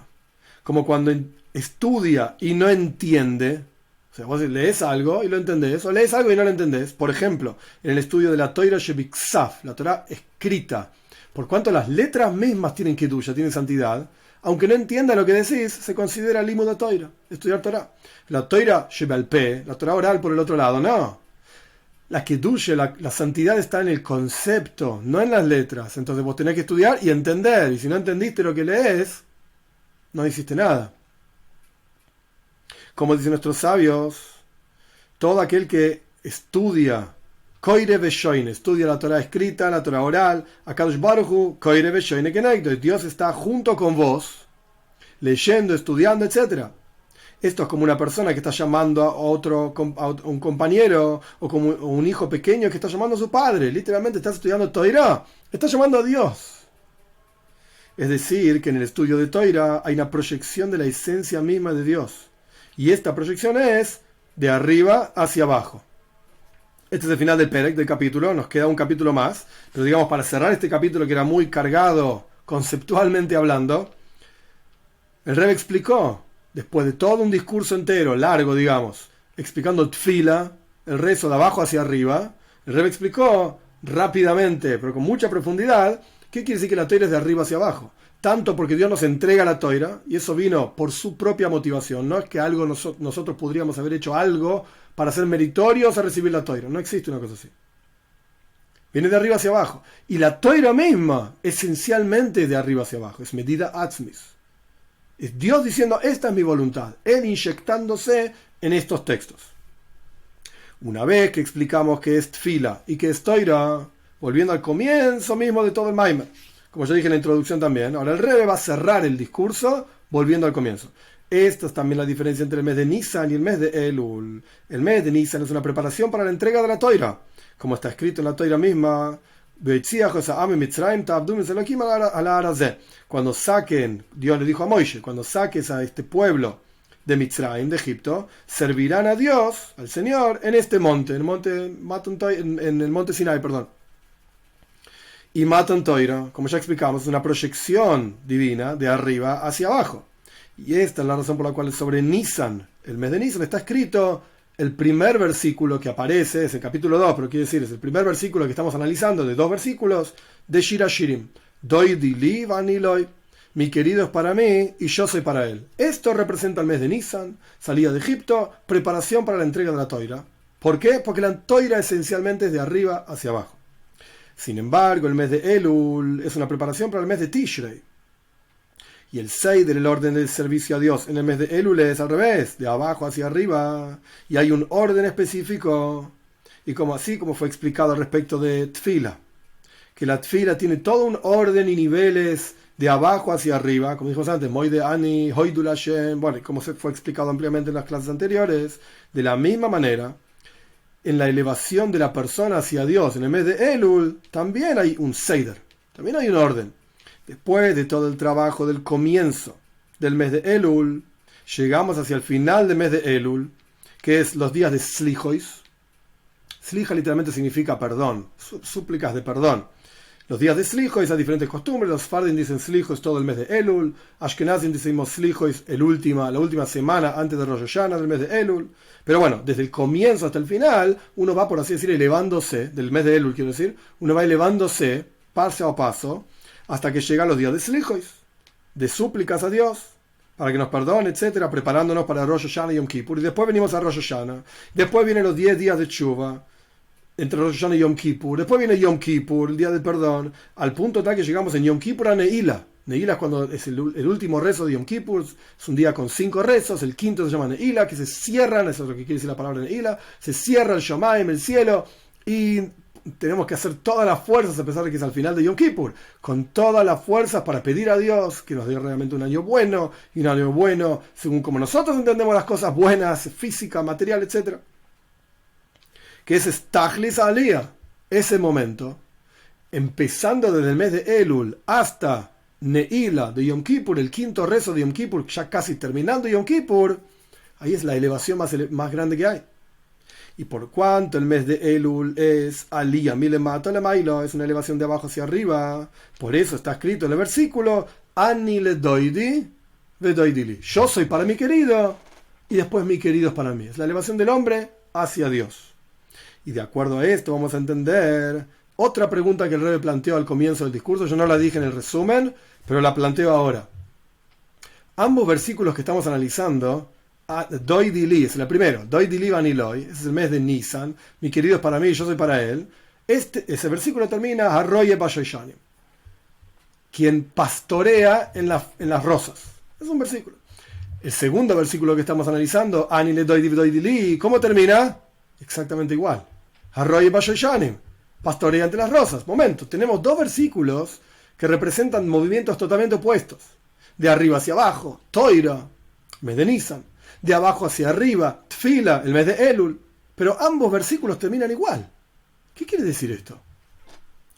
como cuando estudia y no entiende, o sea, vos lees algo y lo entendés, o lees algo y no lo entendés. Por ejemplo, en el estudio de la Toira Shebiksav, la Torah escrita, por cuanto las letras mismas tienen kedusha, tienen santidad, aunque no entienda lo que decís, se considera limud de Toira, estudiar Torah. La Toira Shebalpeh, la Torah oral por el otro lado, no. La kedusha, la santidad está en el concepto, no en las letras. Entonces vos tenés que estudiar y entender, y si no entendiste lo que lees, no hiciste nada. Como dicen nuestros sabios, todo aquel que estudia Koire Beshoine, estudia la Torah escrita, la Torah oral, Akadosh Baruj Hu, Koire Beshoine Kenegdo, Dios está junto con vos, leyendo, estudiando, etc. Esto es como una persona que está llamando a un compañero, o como un hijo pequeño que está llamando a su padre. Literalmente estás estudiando Torah, está llamando a Dios. Es decir, que en el estudio de Torah hay una proyección de la esencia misma de Dios. Y esta proyección es de arriba hacia abajo. Este es el final del Perek, del capítulo, nos queda un capítulo más, pero digamos, para cerrar este capítulo que era muy cargado conceptualmente hablando, el Rebbe explicó, después de todo un discurso entero, largo digamos, explicando tfila, el rezo de abajo hacia arriba, el Rebbe explicó rápidamente, pero con mucha profundidad, qué quiere decir que la toira es de arriba hacia abajo. Tanto porque Dios nos entrega la toira, y eso vino por su propia motivación, no es que algo nosotros podríamos haber hecho algo para ser meritorios a recibir la toira, no existe una cosa así. Viene de arriba hacia abajo. Y la toira misma, esencialmente es de arriba hacia abajo, es medida atzmis. Es Dios diciendo, esta es mi voluntad, Él inyectándose en estos textos. Una vez que explicamos que es tfila y que es toira, volviendo al comienzo mismo de todo el Maimer, como yo dije en la introducción también, ahora el Rebbe va a cerrar el discurso volviendo al comienzo. Esta es también la diferencia entre el mes de Nisan y el mes de Elul. El mes de Nisan es una preparación para la entrega de la toira, como está escrito en la toira misma, cuando saquen, Dios le dijo a Moisés, cuando saques a este pueblo de Mitzrayim, de Egipto, servirán a Dios, al Señor, en este monte, en el monte Sinai, perdón. Y Matan Toira, como ya explicamos, es una proyección divina de arriba hacia abajo. Y esta es la razón por la cual sobre Nisan, el mes de Nisan, está escrito el primer versículo que aparece, es el capítulo 2, pero quiere decir, es el primer versículo que estamos analizando, de 2 versículos, de Shir Hashirim. Doi dili vaniloi, mi querido es para mí y yo soy para él. Esto representa el mes de Nisan, salida de Egipto, preparación para la entrega de la toira. ¿Por qué? Porque la toira esencialmente es de arriba hacia abajo. Sin embargo, el mes de Elul es una preparación para el mes de Tishrei. Y el 6 del orden del servicio a Dios en el mes de Elul es al revés, de abajo hacia arriba. Y hay un orden específico. Y así como fue explicado al respecto de Tfila. Que la Tfila tiene todo un orden y niveles de abajo hacia arriba. Como dijimos antes, Moide Ani, Hoidul Hashem. Bueno, como se fue explicado ampliamente en las clases anteriores. De la misma manera, en la elevación de la persona hacia Dios en el mes de Elul, también hay un Seider, también hay un orden. Después de todo el trabajo del comienzo del mes de Elul, llegamos hacia el final del mes de Elul, que es los días de Slichois. Slija literalmente significa perdón, súplicas de perdón. Los días de Slichois hay diferentes costumbres. Los Fardim dicen Slichois todo el mes de Elul. Ashkenazim decimos Slichois la última semana antes de Rosh Hashanah del mes de Elul. Pero bueno, desde el comienzo hasta el final, uno va, por así decir, elevándose, del mes de Elul quiero decir, uno va elevándose paso a paso hasta que llegan los días de Slichois, de súplicas a Dios, para que nos perdone, etcétera, preparándonos para Rosh Hashanah y Yom Kippur. Y después venimos a Rosh Hashanah. Después vienen los 10 días de Tshuva, entre Rosh Hashanah y Yom Kippur. Después viene Yom Kippur, el día del perdón, al punto tal que llegamos en Yom Kippur a Neila. Neila es cuando es el último rezo de Yom Kippur, es un día con 5 rezos, el quinto se llama Neila, que se cierran, eso es lo que quiere decir la palabra Neila, se cierra el Shomayim, el cielo, y tenemos que hacer todas las fuerzas, a pesar de que es al final de Yom Kippur, con todas las fuerzas para pedir a Dios que nos dé realmente un año bueno, y un año bueno según como nosotros entendemos las cosas buenas, física, material, etc. Que ese es Tachlis Aliyah, ese momento, empezando desde el mes de Elul hasta Neila de Yom Kippur, el quinto rezo de Yom Kippur, ya casi terminando Yom Kippur, ahí es la elevación más grande que hay. Y por cuanto el mes de Elul es Aliyah Milemato Lemailo, es una elevación de abajo hacia arriba, por eso está escrito en el versículo Ani le doidi vedoidili, yo soy para mi querido y después mi querido es para mí. Es la elevación del hombre hacia Dios. Y de acuerdo a esto vamos a entender otra pregunta que el Rebbe planteó al comienzo del discurso. Yo no la dije en el resumen, pero la planteo ahora. Ambos versículos que estamos analizando, Doi Dili, es el primero, Doi Dili Vaniloi, ese es el mes de Nisan, mi querido es para mí y yo soy para él. Ese versículo termina, Harroye Bashoishanim, quien pastorea en las rosas. Es un versículo. El segundo versículo que estamos analizando, Anile Doi Dili, ¿cómo termina? Exactamente igual. Harroye Bashoishanim, pastorea entre las rosas. Momento, tenemos 2 versículos que representan movimientos totalmente opuestos. De arriba hacia abajo, Toira, mes de Nisan. De abajo hacia arriba, Tfila, el mes de Elul. Pero ambos versículos terminan igual. ¿Qué quiere decir esto?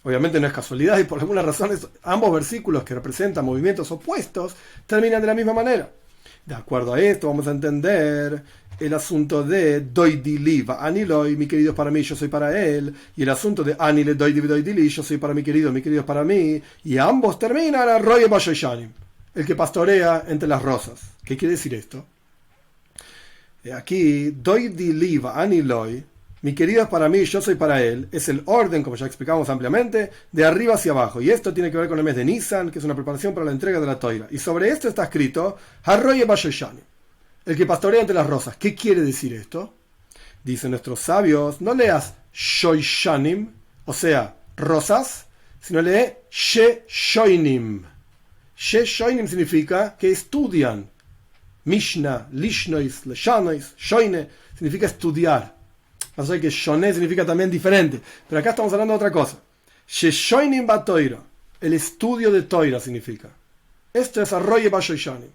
Obviamente no es casualidad y por alguna razón ambos versículos que representan movimientos opuestos terminan de la misma manera. De acuerdo a esto vamos a entender el asunto de doidili va aniloi, mi querido es para mí, yo soy para él, y el asunto de anile doidili, yo soy para mi querido es para mí, y ambos terminan a roye bashoyshanim, el que pastorea entre las rosas. ¿Qué quiere decir esto? Aquí, doidili va aniloi, mi querido es para mí, yo soy para él, es el orden, como ya explicamos ampliamente, de arriba hacia abajo. Y esto tiene que ver con el mes de Nisan, que es una preparación para la entrega de la Toira. Y sobre esto está escrito, Harroye Bashoyshanim, el que pastorea entre las rosas. ¿Qué quiere decir esto? Dicen nuestros sabios, no leas Shoyshanim, o sea, rosas, sino lee She-Shoinim. She-Shoinim significa que estudian. Mishnah, Lishnois, Leshanois, Shoine, significa estudiar. O sea que Shoné significa también diferente. Pero acá estamos hablando de otra cosa. She-Shoinim ba Toira, el estudio de Toira significa. Esto es Arroye Bashoyshanim.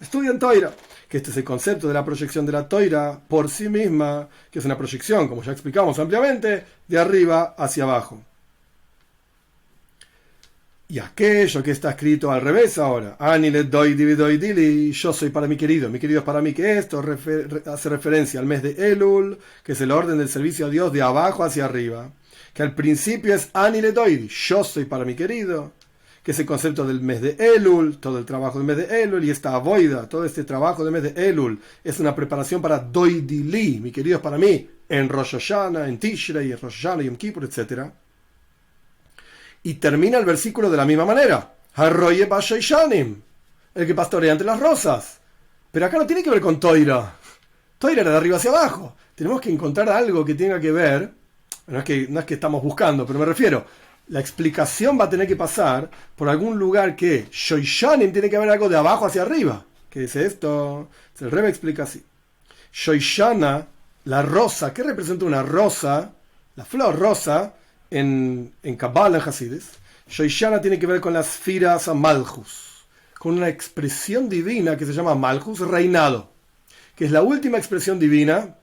Estudian Toira, que este es el concepto de la proyección de la Toira por sí misma, que es una proyección, como ya explicamos ampliamente, de arriba hacia abajo. Y aquello que está escrito al revés ahora, Anile doidili, yo soy para mi querido es para mí, que esto hace referencia al mes de Elul, que es el orden del servicio a Dios de abajo hacia arriba, que al principio es Anile doidi, yo soy para mi querido, que es el concepto del mes de Elul, todo el trabajo del mes de Elul, y esta avoida, todo este trabajo del mes de Elul, es una preparación para doidili, mi querido es para mí, en Rosh Hashanah, en Tishrei, en Rosh Hashanah, Yom Kippur, etc. Y termina el versículo de la misma manera. Harroye Bashoyshanim, el que pastorea entre las rosas. Pero acá no tiene que ver con Toira. Toira era de arriba hacia abajo. Tenemos que encontrar algo que tenga que ver. No es que estamos buscando, pero me refiero. La explicación va a tener que pasar por algún lugar que Shoyshanim tiene que haber algo de abajo hacia arriba. ¿Qué dice esto? El Rebbe explica así. Shoyshana, la rosa. ¿Qué representa una rosa? La flor rosa. En Kabbalah, en Hasidis, Shoyshana tiene que ver con las Sfiras Malchus, con una expresión divina que se llama Malchus, reinado, que es la última expresión divina,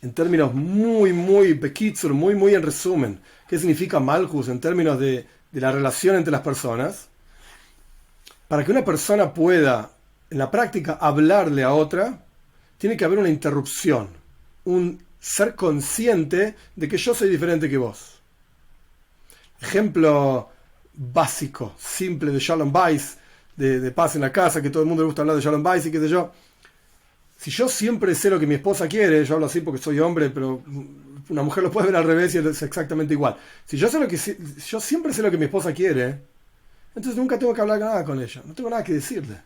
en términos muy bekitsur, muy en resumen. ¿Qué significa Malchus en términos de la relación entre las personas? Para que una persona pueda, en la práctica, hablarle a otra, tiene que haber una interrupción, un ser consciente de que yo soy diferente que vos. Ejemplo básico, simple de Shalom Bais, de paz en la casa, que todo el mundo le gusta hablar de Shalom Bais y qué sé yo. Si yo siempre sé lo que mi esposa quiere, yo hablo así porque soy hombre, pero una mujer lo puede ver al revés y es exactamente igual. Si yo siempre sé lo que mi esposa quiere, entonces nunca tengo que hablar nada con ella, no tengo nada que decirle.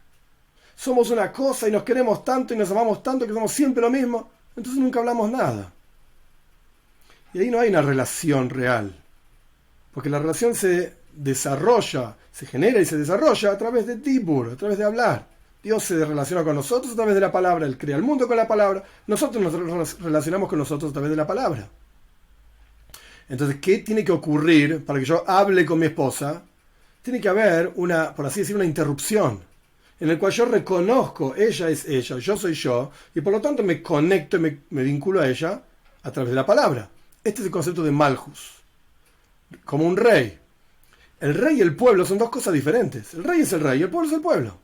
Somos una cosa y nos queremos tanto y nos amamos tanto que somos siempre lo mismo. Entonces nunca hablamos nada. Y ahí no hay una relación real. Porque la relación se desarrolla, se genera y se desarrolla a través de Dibur, a través de hablar. Dios se relaciona con nosotros a través de la palabra. Él crea el mundo con la palabra. Nosotros nos relacionamos con nosotros a través de la palabra. Entonces, ¿qué tiene que ocurrir para que yo hable con mi esposa? Tiene que haber una, por así decir, una interrupción, en el cual yo reconozco, ella es ella, yo soy yo, y por lo tanto me conecto y me vinculo a ella a través de la palabra. Este es el concepto de Malchus, como un rey. El rey y el pueblo son dos cosas diferentes. El rey es el rey y el pueblo es el pueblo.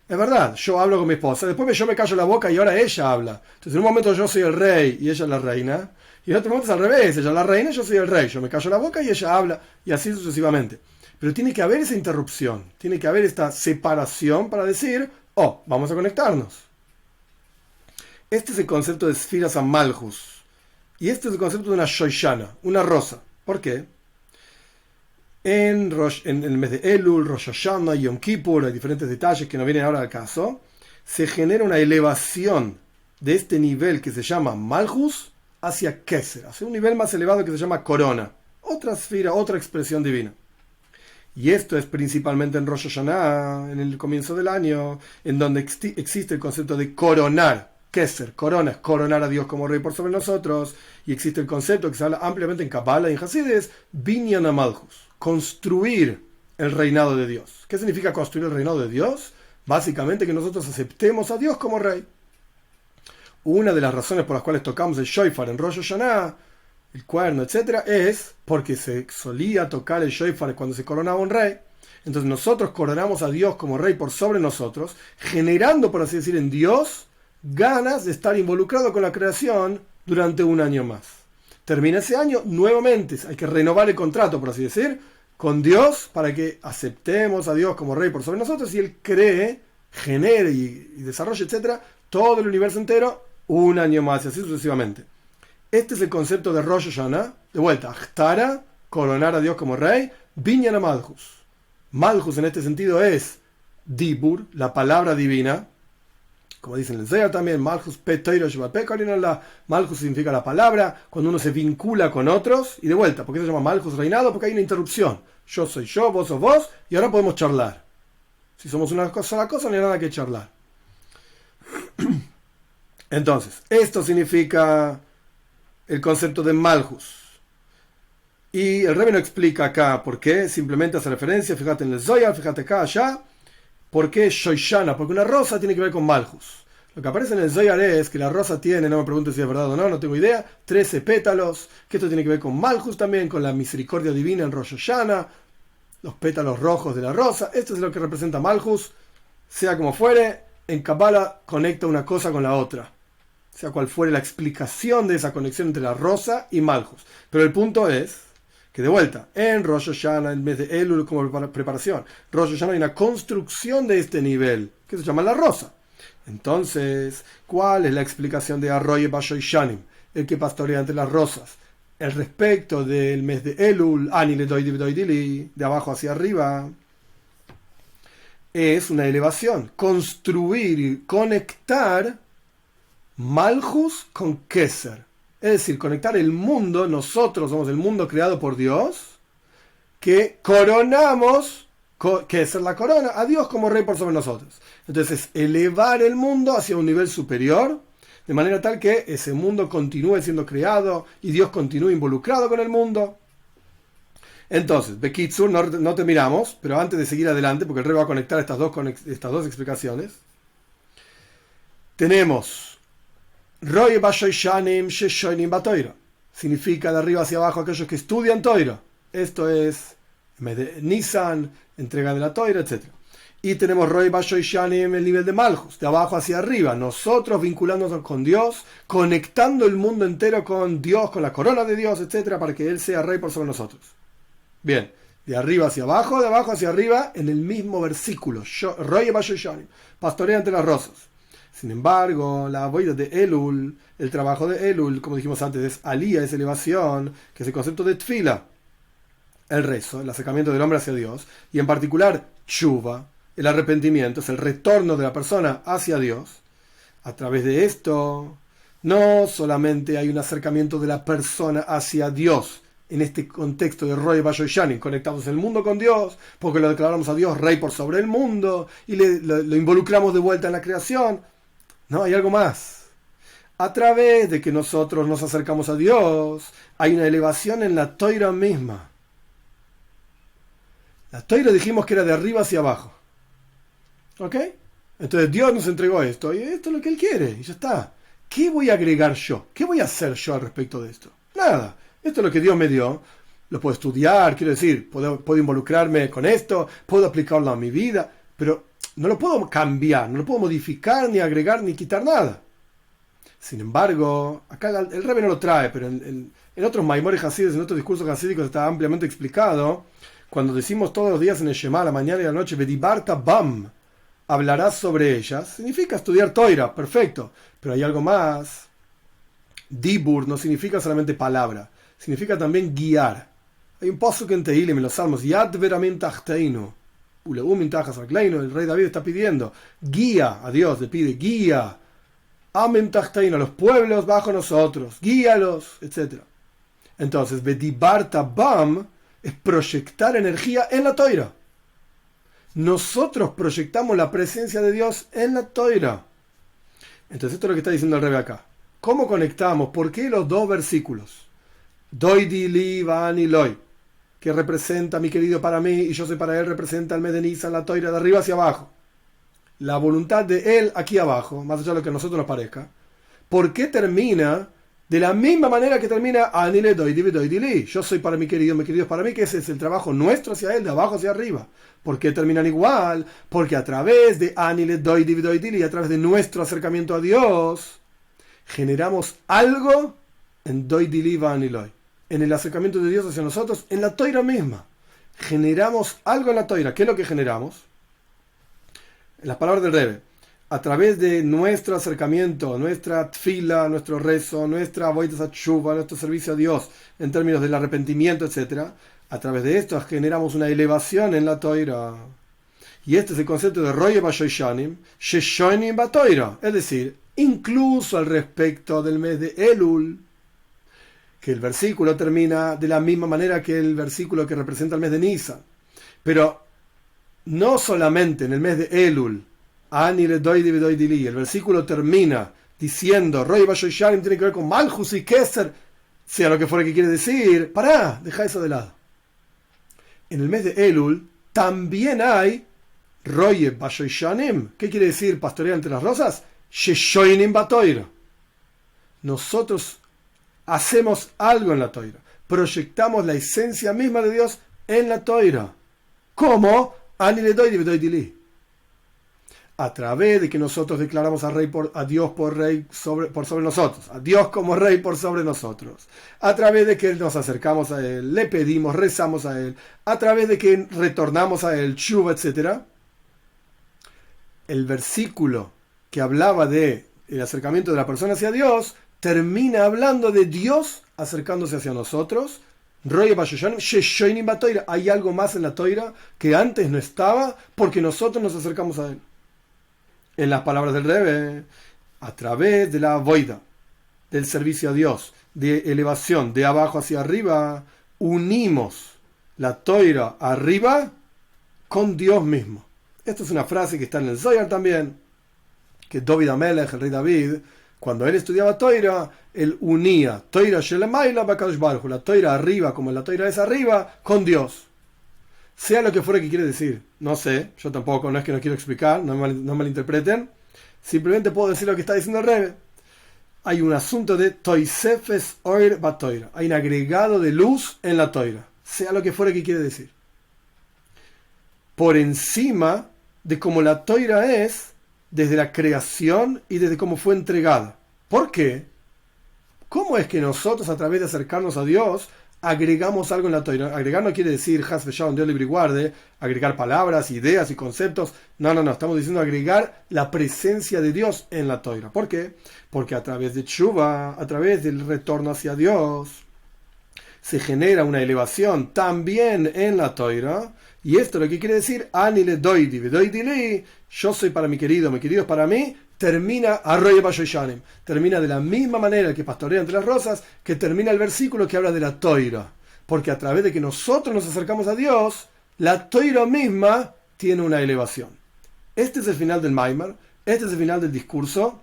Es verdad, yo hablo con mi esposa, después yo me callo la boca y ahora ella habla. Entonces en un momento yo soy el rey y ella es la reina, y en otro momento es al revés, ella es la reina y yo soy el rey. Yo me callo la boca y ella habla, y así sucesivamente. Pero tiene que haber esa interrupción, tiene que haber esta separación para decir, oh, vamos a conectarnos. Este es el concepto de Sfiras Malchus. Y este es el concepto de una Shoyshana, una rosa. ¿Por qué? En el mes de Elul, Rosh Hashanah, Yom Kippur, hay diferentes detalles que no vienen ahora al caso, se genera una elevación de este nivel que se llama Malchus hacia Keser, hacia un nivel más elevado que se llama corona. Otra esfera, otra expresión divina. Y esto es principalmente en Rosh Hashanah, en el comienzo del año, en donde existe el concepto de coronar. Keser, corona, es coronar a Dios como rey por sobre nosotros. Y existe el concepto que se habla ampliamente en Kabbalah y en Hasidis, Binyan HaMalchus, construir el reinado de Dios. ¿Qué significa construir el reinado de Dios? Básicamente que nosotros aceptemos a Dios como rey. Una de las razones por las cuales tocamos el shofar en Rosh Hashanah, el cuerno, etc., es porque se solía tocar el shofar cuando se coronaba un rey. Entonces nosotros coronamos a Dios como rey por sobre nosotros, generando, por así decir, en Dios ganas de estar involucrado con la creación durante un año más. Termina ese año, nuevamente hay que renovar el contrato, por así decir, con Dios, para que aceptemos a Dios como Rey por sobre nosotros y Él cree, genere y desarrolle, etcétera, todo el universo entero un año más y así sucesivamente. Este es el concepto de Rosh Hashanah. De vuelta, Achtara, coronar a Dios como Rey, Binyan Malchus. Malchus en este sentido es Dibur, la palabra divina. Como dicen en el Zohar también, Malchus Petoiro Shebapé, Malchus significa la palabra, cuando uno se vincula con otros, y de vuelta, ¿por qué se llama Malchus reinado? Porque hay una interrupción. Yo soy yo, vos sos vos, y ahora podemos charlar. Si somos una sola cosa, no hay nada que charlar. Entonces, esto significa el concepto de Malchus. Y el Rebbe no explica acá por qué, simplemente hace referencia, fíjate en el Zohar, fíjate acá, allá. ¿Por qué Shoshana? Porque una rosa tiene que ver con Malchus. Lo que aparece en el Zohar es que la rosa tiene, no me preguntes si es verdad o no, no tengo idea, 13 pétalos, que esto tiene que ver con Malchus también, con la misericordia divina en Rosh Hashanah, los pétalos rojos de la rosa. Esto es lo que representa Malchus. Sea como fuere, en Kabbalah conecta una cosa con la otra. Sea cual fuere la explicación de esa conexión entre la rosa y Malchus. Pero el punto es que de vuelta, en Rosh Hashanah, en vez de Elul como preparación, Rosh Hashanah hay una construcción de este nivel, que se llama la rosa. Entonces, ¿cuál es la explicación de Arroye Bashoy Shanim, el que pastorea entre las rosas? El respecto del mes de Elul, Ani le doy dili, de abajo hacia arriba, es una elevación, construir y conectar Malchus con Keser. Es decir, conectar el mundo, nosotros somos el mundo creado por Dios, que coronamos, que es la corona, a Dios como Rey por sobre nosotros. Entonces, elevar el mundo hacia un nivel superior, de manera tal que ese mundo continúe siendo creado y Dios continúe involucrado con el mundo. Entonces, Bekitsur, no te miramos, pero antes de seguir adelante, porque el Rey va a conectar estas dos explicaciones, tenemos Roye Bashoy Shanim Sheshoinim Batoira. Significa de arriba hacia abajo aquellos que estudian Toira. Esto es Nisan, entrega de la Toira, etc. Y tenemos Roye Bashoy Shanim, el nivel de Malchus, de abajo hacia arriba. Nosotros vinculándonos con Dios, conectando el mundo entero con Dios, con la corona de Dios, etc. para que Él sea Rey por sobre nosotros. Bien, de arriba hacia abajo, de abajo hacia arriba, en el mismo versículo. Roye Bashoy Shanim, pastorea entre las rosas. Sin embargo, la avoida de Elul, el trabajo de Elul, como dijimos antes, es alía, es elevación, que es el concepto de tfila, el rezo, el acercamiento del hombre hacia Dios, y en particular tshuva, el arrepentimiento, es el retorno de la persona hacia Dios. A través de esto, no solamente hay un acercamiento de la persona hacia Dios, en este contexto de Roy Bashoy Shanim, conectados el mundo con Dios, porque lo declaramos a Dios Rey por sobre el mundo, y lo involucramos de vuelta en la creación. No, hay algo más. A través de que nosotros nos acercamos a Dios, hay una elevación en la Toira misma. La Toira dijimos que era de arriba hacia abajo. ¿Ok? Entonces Dios nos entregó esto, y esto es lo que Él quiere, y ya está. ¿Qué voy a agregar yo? ¿Qué voy a hacer yo al respecto de esto? Nada. Esto es lo que Dios me dio. Lo puedo estudiar, quiero decir, puedo involucrarme con esto, puedo aplicarlo a mi vida, pero no lo puedo cambiar, no lo puedo modificar, ni agregar, ni quitar nada. Sin embargo, acá el Rebbe no lo trae, pero en otros Maimores Hasides, en otros discursos hasídicos está ampliamente explicado. Cuando decimos todos los días en el Shema, a la mañana y a la noche, Vedibarta Bam, hablarás sobre ellas, significa estudiar Toira, perfecto. Pero hay algo más. Dibur no significa solamente palabra, significa también guiar. Hay un pasuk en Tehilim, en los Salmos, Yad Veramim Tachteinu. El rey David está pidiendo guía a Dios, le pide guía a los pueblos bajo nosotros, guíalos, etc. Entonces, Bedibarta Bam es proyectar energía en la Toira. Nosotros proyectamos la presencia de Dios en la Toira. Entonces, esto es lo que está diciendo el Rebbe acá. ¿Cómo conectamos? ¿Por qué los dos versículos? Doidi li vani loy, que representa mi querido para mí y yo soy para él, representa el mes de Nisan, la Toira, de arriba hacia abajo. La voluntad de él aquí abajo, más allá de lo que a nosotros nos parezca. ¿Por qué termina De la misma manera que termina Anile doy divi dili. Yo soy para mi querido es para mí, que ese es el trabajo nuestro hacia él, de abajo hacia arriba. ¿Por qué terminan igual? Porque a través de Anile doy divi dili, a través de nuestro acercamiento a Dios, generamos algo en doy dili va aniloy, en el acercamiento de Dios hacia nosotros, en la toira misma. Generamos algo en la toira. ¿Qué es lo que generamos? En las palabras del Rebbe, a través de nuestro acercamiento, nuestra tfila, nuestro rezo, nuestra avodas atshuva, nuestro servicio a Dios en términos del arrepentimiento, etc., a través de esto generamos una elevación en la toira. Y este es el concepto de Roye Bashoishanim, Sheshonim Batoira, es decir, incluso al respecto del mes de Elul, que el versículo termina de la misma manera que el versículo que representa el mes de Nisan. Pero no solamente en el mes de Elul, Ani le doy dili, el versículo termina diciendo Roy Bashoishanim tiene que ver con Malchus y Keser, sea lo que fuera que quiere decir. Pará, deja eso de lado. En el mes de Elul también hay Roy Bashoishanim. ¿Qué quiere decir pastorear entre las rosas? Sheshoinim Batoira. Nosotros hacemos algo en la toira, proyectamos la esencia misma de Dios en la toira. ¿Cómo? Ani le doy dili. A través de que nosotros declaramos a Dios por rey por sobre nosotros, a Dios como rey por sobre nosotros, a través de que nos acercamos a Él, le pedimos, rezamos a Él, a través de que retornamos a Él, Shuva, etc. El versículo que hablaba de el acercamiento de la persona hacia Dios termina hablando de Dios acercándose hacia nosotros. Hay algo más en la toira que antes no estaba porque nosotros nos acercamos a Él. En las palabras del Rebbe, a través de la voida, del servicio a Dios, de elevación de abajo hacia arriba, unimos la toira arriba con Dios mismo. Esta es una frase que está en el Zohar también, que David Amelech, el rey David, cuando él estudiaba toira, él unía toira shelemaila bakadosh baruch hu, la toira arriba como la toira es arriba, con Dios. Sea lo que fuera que quiere decir, no sé, yo tampoco, no es que no quiero explicar, no malinterpreten, simplemente puedo decir lo que está diciendo el Rebbe. Hay un asunto de toisefes oir batoira, hay un agregado de luz en la toira, sea lo que fuera que quiere decir. Por encima de cómo la toira es desde la creación y desde cómo fue entregada. ¿Por qué? ¿Cómo es que nosotros, a través de acercarnos a Dios, agregamos algo en la toira? Agregar no quiere decir Has Veshao, Dios libre y guarde, agregar palabras, ideas y conceptos. No, estamos diciendo agregar la presencia de Dios en la toira. ¿Por qué? Porque a través de Tshuva, a través del retorno hacia Dios, se genera una elevación también en la toira. Y esto lo que quiere decir, Ani le doy dili, yo soy para mi querido es para mí, termina Arroyo Bashoishanim, termina de la misma manera que pastorea entre las rosas, que termina el versículo que habla de la toira, porque a través de que nosotros nos acercamos a Dios, la toira misma tiene una elevación. Este es el final del Maimar, este es el final del discurso.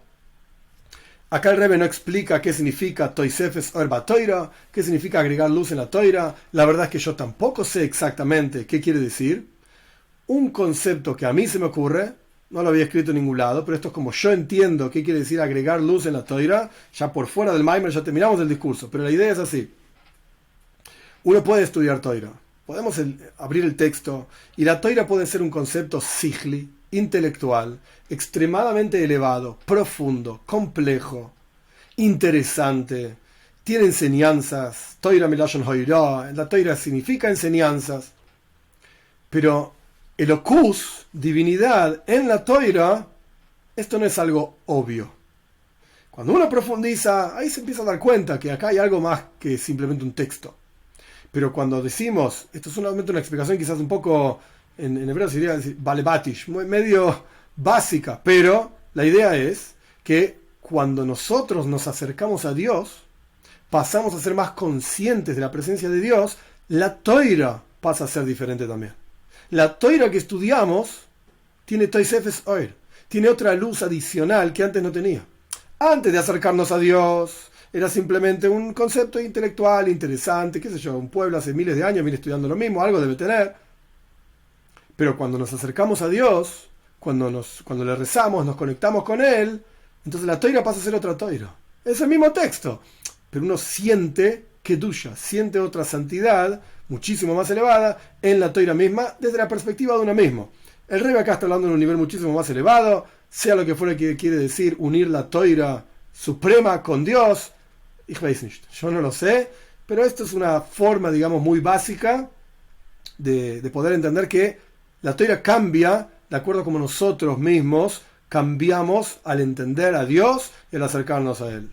Acá el Rebbe no explica qué significa toisefes orba toira, qué significa agregar luz en la toira. La verdad es que yo tampoco sé exactamente qué quiere decir. Un concepto que a mí se me ocurre, no lo había escrito en ningún lado, pero esto es como yo entiendo qué quiere decir agregar luz en la toira. Ya por fuera del Maimer ya terminamos el discurso, pero la idea es así. Uno puede estudiar toira, podemos abrir el texto, y la toira puede ser un concepto sigli, intelectual, extremadamente elevado, profundo, complejo, interesante, tiene enseñanzas. Toira milashon hoira, la toira significa enseñanzas, pero elokus, divinidad en la toira, esto no es algo obvio. Cuando uno profundiza, ahí se empieza a dar cuenta que acá hay algo más que simplemente un texto. Pero cuando decimos, esto es solamente una explicación quizás un poco, en hebreo sería decir balebatish, medio básica, pero la idea es que cuando nosotros nos acercamos a Dios, pasamos a ser más conscientes de la presencia de Dios, la toira pasa a ser diferente también. La toira que estudiamos tiene toisefes oir, tiene otra luz adicional que antes no tenía. Antes de acercarnos a Dios, era simplemente un concepto intelectual, interesante, qué sé yo, un pueblo hace miles de años viene estudiando lo mismo, algo debe tener. Pero cuando nos acercamos a Dios, cuando le rezamos, nos conectamos con Él, entonces la toira pasa a ser otra toira. Es el mismo texto. pero uno siente kedusha, siente otra santidad muchísimo más elevada en la Toira misma, desde la perspectiva de uno mismo. El Rebbe acá está hablando en un nivel muchísimo más elevado, sea lo que fuera que quiere decir unir la Toira suprema con Dios. Ich weiß nicht, yo no lo sé, pero esto es una forma, digamos, muy básica de poder entender que la Toira cambia de acuerdo a como nosotros mismos cambiamos al entender a Dios y al acercarnos a Él.